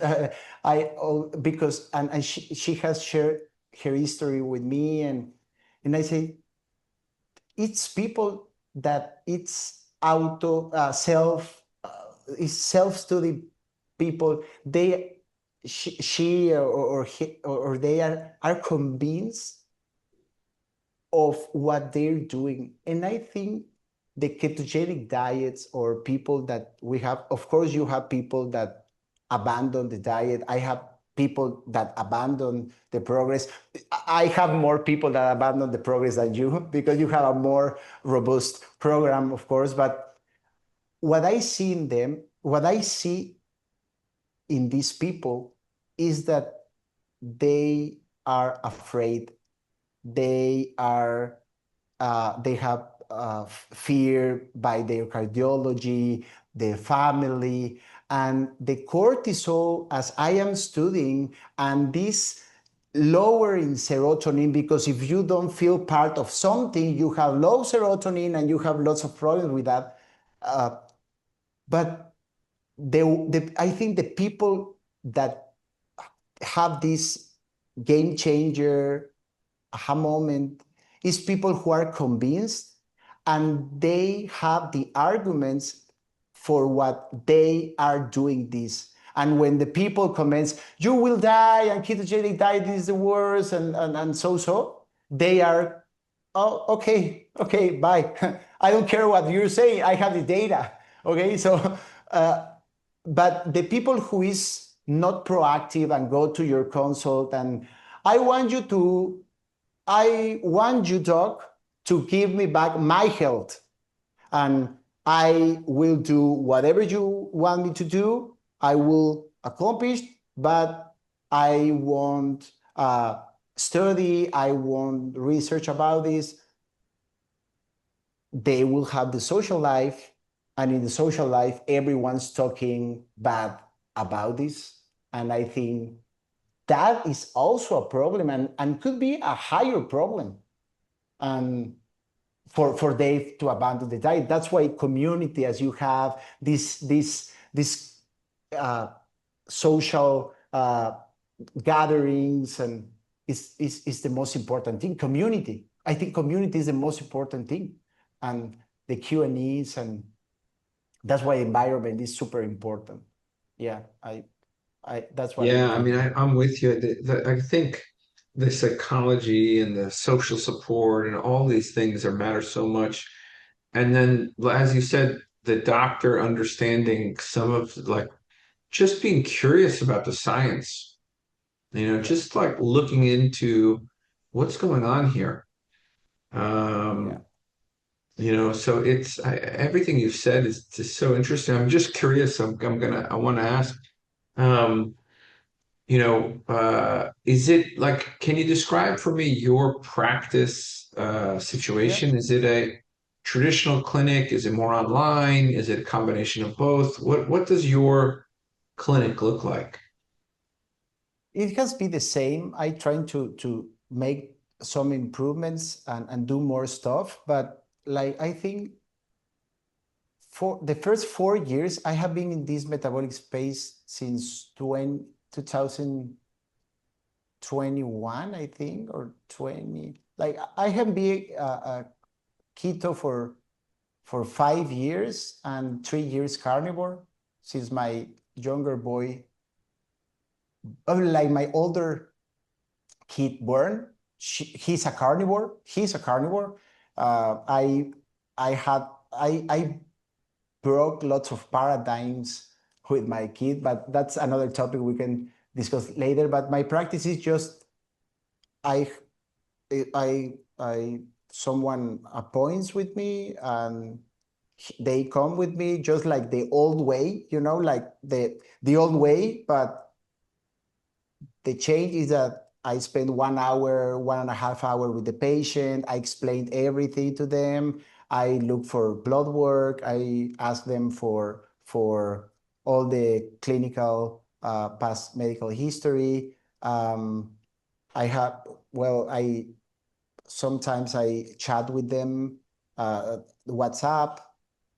because she has shared her history with me, and I say it's people that it's self-study people. She or he or they are convinced of what they're doing. And I think the ketogenic diets, or people that we have, of course, you have people that abandon the diet. I have people that abandon the progress. I have more people that abandon the progress than you, because you have a more robust program, of course. But what I see in them, what I see in these people, is that they are afraid. They have fear by their cardiology, their family, and the cortisol, as I am studying, and this lowering serotonin, because if you don't feel part of something, you have low serotonin and you have lots of problems with that. But I think the people that have this game changer aha moment is people who are convinced, and they have the arguments for what they are doing this. And when the people comments, you will die and ketogenic diet is the worst, and so, they are, oh, okay, bye. I don't care what you're saying. I have the data. Okay, so, but the people who is not proactive and go to your consult, and I want you, Doc, to give me back my health, and I will do whatever you want me to do. I will accomplish, but I won't study. I won't research about this. They will have the social life, and in the social life, everyone's talking bad about this. And I think that is also a problem, and could be a higher problem. And for Dave to abandon the diet. That's why community, as you have this social gatherings, and is the most important thing. Community. I think community is the most important thing, and the Q&As, and that's why environment is super important. Yeah, that's what I think. I mean, I'm with you. I think the psychology and the social support and all these things matter so much. And then, as you said, the doctor understanding some of, like, just being curious about the science, just like looking into what's going on here. So everything you've said is just so interesting. I'm just curious. I want to ask, is it like, can you describe for me your practice situation? Is it a traditional clinic? Is it more online? Is it a combination of both? What does your clinic look like? It has been the same. I trying to make some improvements and do more stuff, but like, I think for the first 4 years, I have been in this metabolic space since 2021, I think, or 20. Like, I have been a keto for 5 years and 3 years carnivore, since my younger boy, like my older kid born, he's a carnivore. I broke lots of paradigms with my kid, but that's another topic we can discuss later. But my practice is just, someone appoints with me, and they come with me just like the old way, like the old way, but the change is that I spend 1 hour, 1.5 hours with the patient. I explain everything to them. I look for blood work. I ask them for all the clinical past medical history. I have, well, sometimes I chat with them, WhatsApp,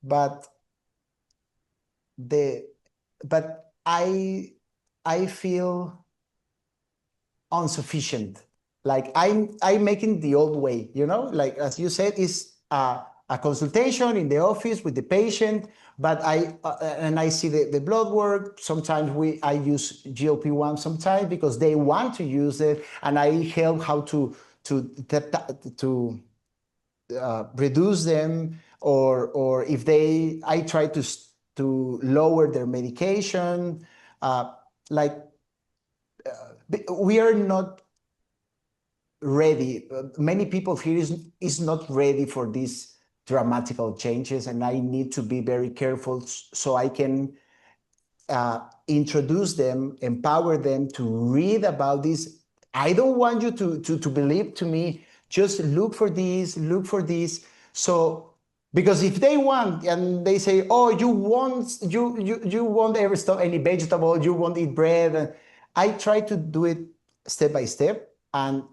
but I feel insufficient. Like I'm making the old way, like as you said, is a consultation in the office with the patient, but I see the blood work. Sometimes I use GLP-1 sometimes because they want to use it, and I help how to reduce them, or if I try to lower their medication. Like we are not ready. Many people here is not ready for these dramatical changes, and I need to be very careful so I can introduce them, empower them to read about this. I don't want you to believe to me. Just look for this, look for this. So, because if they want and they say, oh, you won't ever stop any vegetable, you won't eat bread, and I try to do it step by step, and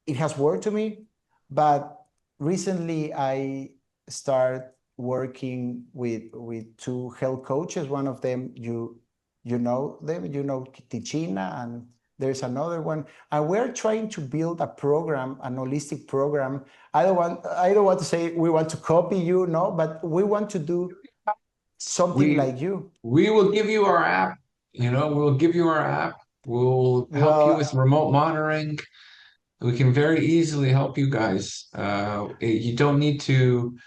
it has worked to me. But recently I started working with two health coaches. One of them, you know them, Tichina, and there's another one. And we're trying to build a program, an holistic program. I don't want to say we want to copy you, no, but we want to do something like you. We will give you our app. We'll give you our app. We'll help you with remote monitoring. We can very easily help you guys. You don't need to.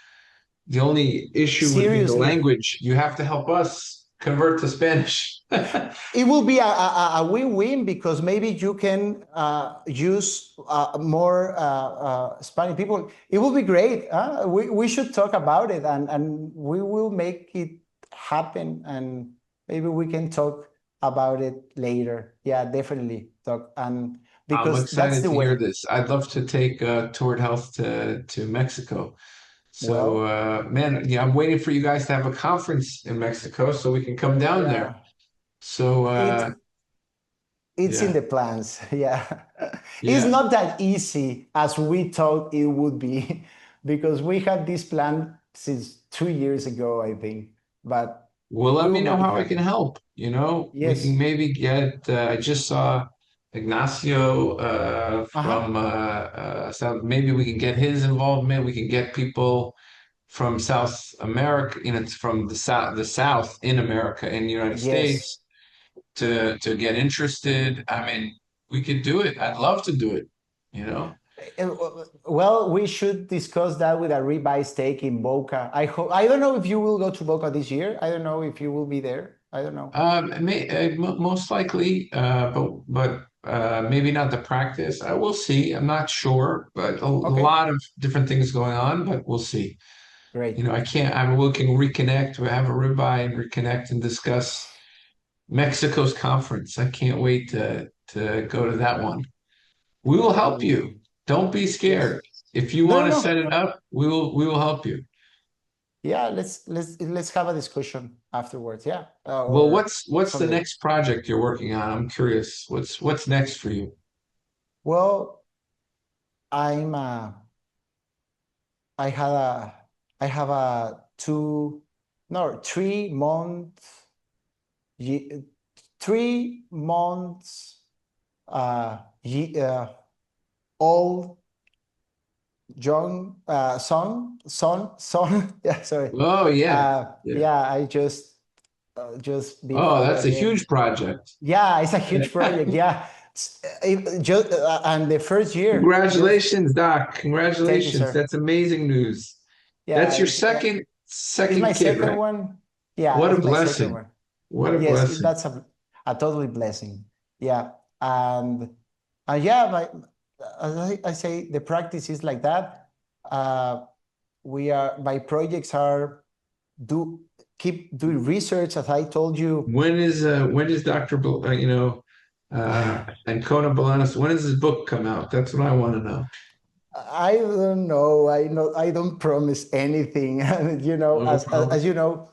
The only issue would be the language. You have to help us convert to Spanish. It will be a win-win, because maybe you can use more Spanish people. It will be great. We should talk about it, and we will make it happen, and maybe we can talk about it later. Yeah, definitely talk. And because I'm excited that's the to way. hear this. I'd love to take Toward Health to Mexico. So, man, yeah, I'm waiting for you guys to have a conference in Mexico so we can come down there. So, it's in the plans. Yeah. It's yeah. not that easy as we thought it would be, because we had this plan since 2 years ago, I think. But well, let me know make it how I can happen. help. We Yes. can maybe get. I just saw Ignacio from South. Maybe we can get his involvement. We can get people from South America. It's from the South in America, in the United Yes. States, to get interested. I mean, we could do it. I'd love to do it. Well, we should discuss that with a ribeye steak in Boca. I don't know if you will go to Boca this year. I don't know if you will be there. I don't know. Most likely, but maybe not the practice. I will see. I'm not sure, but a lot of different things going on. But we'll see. Great. I can't. I'm looking reconnect. We have a ribeye and reconnect and discuss Mexico's conference. I can't wait to go to that one. We will help you. Don't be scared. Yes. If you No, want to no. set it up, we will help you. Yeah, let's have a discussion afterwards. Yeah. Well, what's the next project you're working on? I'm curious. What's next for you? Well, I'm I have a 3 month 3 months old young son. Yeah, sorry. Oh yeah. I just be Oh, father that's a again. huge project. Yeah, it's a huge project. Yeah. And the first year. Congratulations, Doc. Congratulations. Thank you, sir. That's amazing news. Yeah, That's your it's my kid, second right? one. Yeah, What a it's my second blessing. one. What a Yes, blessing. that's a totally blessing. Yeah. And yeah, as I say, the practice is like that. My projects are keep doing research, as I told you. When is Dr. Ancona Bolaños, when does his book come out? That's what I want to know. I don't know. I don't promise anything. You know, No problem. as you know,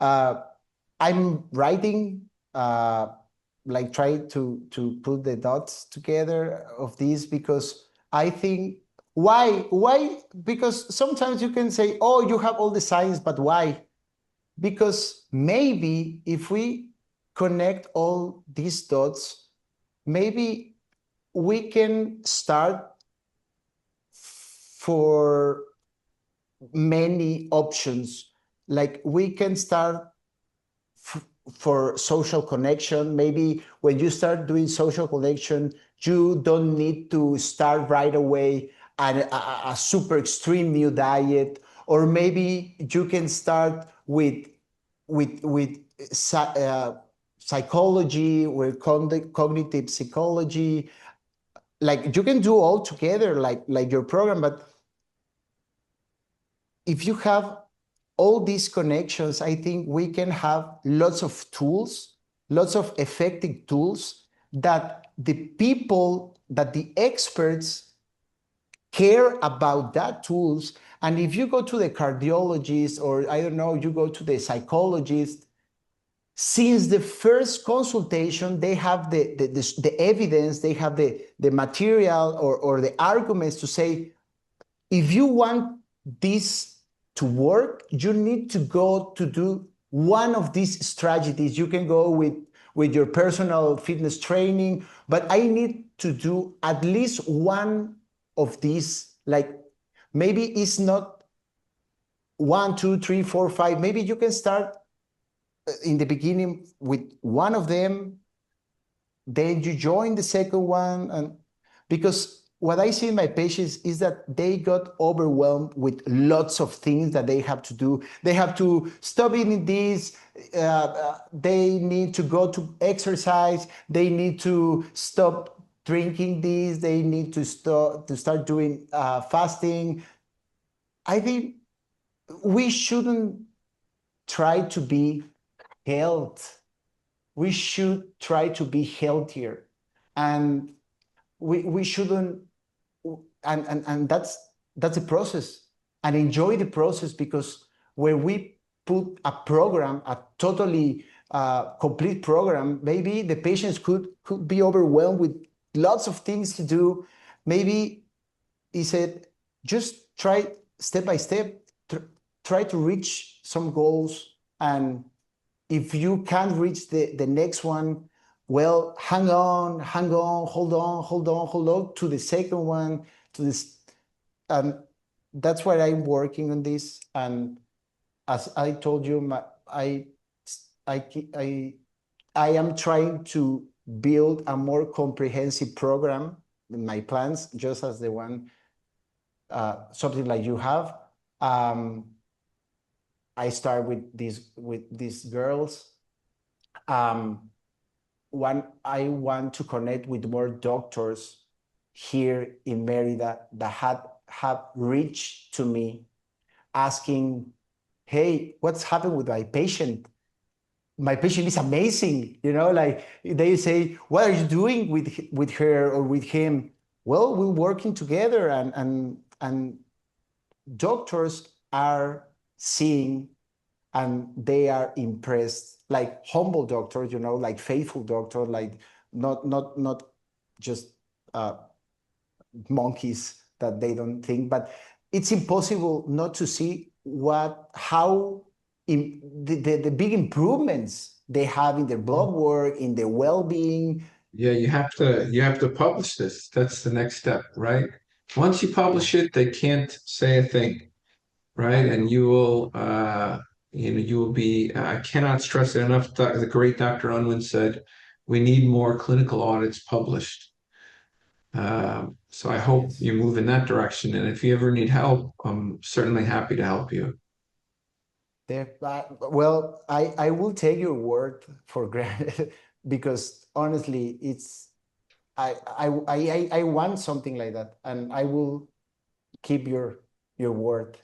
I'm writing, like try to put the dots together of this, because I think why? Because sometimes you can say, oh, you have all the science, but why? Because maybe if we connect all these dots, maybe we can start for many options. Like we can start for social connection. Maybe when you start doing social connection, you don't need to start right away a super extreme new diet, or maybe you can start with psychology, with cognitive psychology. Like you can do all together, like your program, but if you have all these connections, I think we can have lots of tools, lots of effective tools that the people, that the experts care about that tools. And if you go to the cardiologist, or I don't know, you go to the psychologist, since the first consultation, they have the evidence, they have the material or the arguments to say, if you want this to work, you need to go to do one of these strategies. You can go with your personal fitness training, but I need to do at least one of these. Like maybe it's not 1, 2, 3, 4, 5. Maybe you can start in the beginning with one of them, then you join the second one. And because what I see in my patients is that they got overwhelmed with lots of things that they have to do. They have to stop eating this, they need to go to exercise, they need to stop drinking this, they need to start doing fasting. I think we shouldn't try to be health. We should try to be healthier, and we shouldn't, and that's a process, and enjoy the process, because when we put a program, a totally complete program, maybe the patients could be overwhelmed with lots of things to do. Maybe he said, just try step by step, try to reach some goals, and if you can't reach the next one, well, hang on, hold on to the second one, to this. And that's why I'm working on this. And as I told you, I am trying to build a more comprehensive program in my plans, just as the one, something like you have. I start with these girls. One, I want to connect with more doctors here in Merida that have reached to me asking, hey, what's happened with my patient? My patient is amazing. You know, like they say, what are you doing with her or with him? Well, we're working together, and doctors are seeing, and they are impressed, like humble doctors, you know, like faithful doctor, like not just monkeys that they don't think. But it's impossible not to see how the big improvements they have in their blood work, in their well-being. Yeah, you have to publish this. That's the next step, right? Once you publish it, they can't say a thing, right? And you will you will be, I cannot stress it enough. The great Dr. Unwin said, we need more clinical audits published. So I hope you move in that direction. And if you ever need help, I'm certainly happy to help you. Well, I will take your word for granted because honestly, I want something like that, and I will keep your word.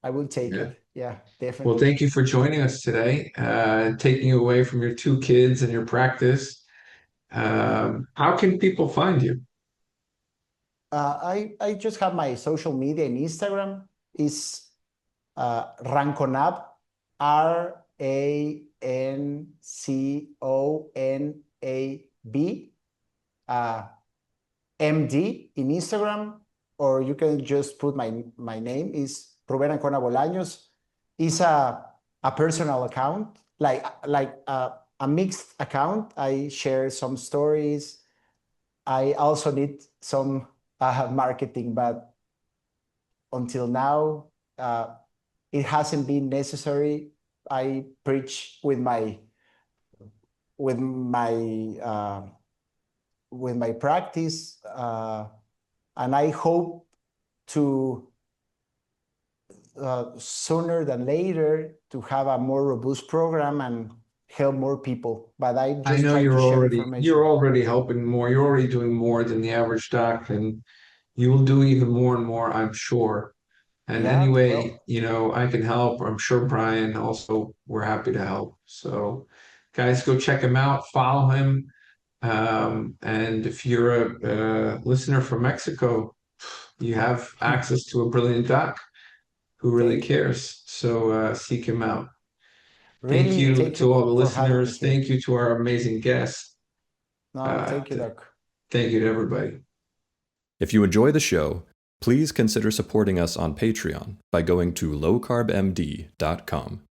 I will take it. Yeah, Well, definitely. thank you for joining us today, taking you away from your two kids and your practice. Yeah. How can people find you? I just have my social media and Instagram is Ranconab, Ranconab, MD in Instagram, or you can just put my name is Rubén Ancona Bolaños. Is a personal account, a mixed account. I share some stories. I also need some marketing, but until now, it hasn't been necessary. I preach with my uh, with my practice, and I hope to sooner than later to have a more robust program and help more people. But I I just know try to share you're information. already helping more. You're already doing more than the average doc, and you will do even more and more, I'm sure. And Yeah, anyway, well, I can help. I'm sure Brian also, we're happy to help. So, guys, go check him out, follow him. And if you're a listener from Mexico, you have access to a brilliant doc who really thank you. cares. So, seek him out. Thank Really, you thank to you all the for having me listeners. here. Thank you to our amazing guests. No, Uh, thank you, Doc. thank you to everybody. If you enjoy the show, please consider supporting us on Patreon by going to lowcarbmd.com.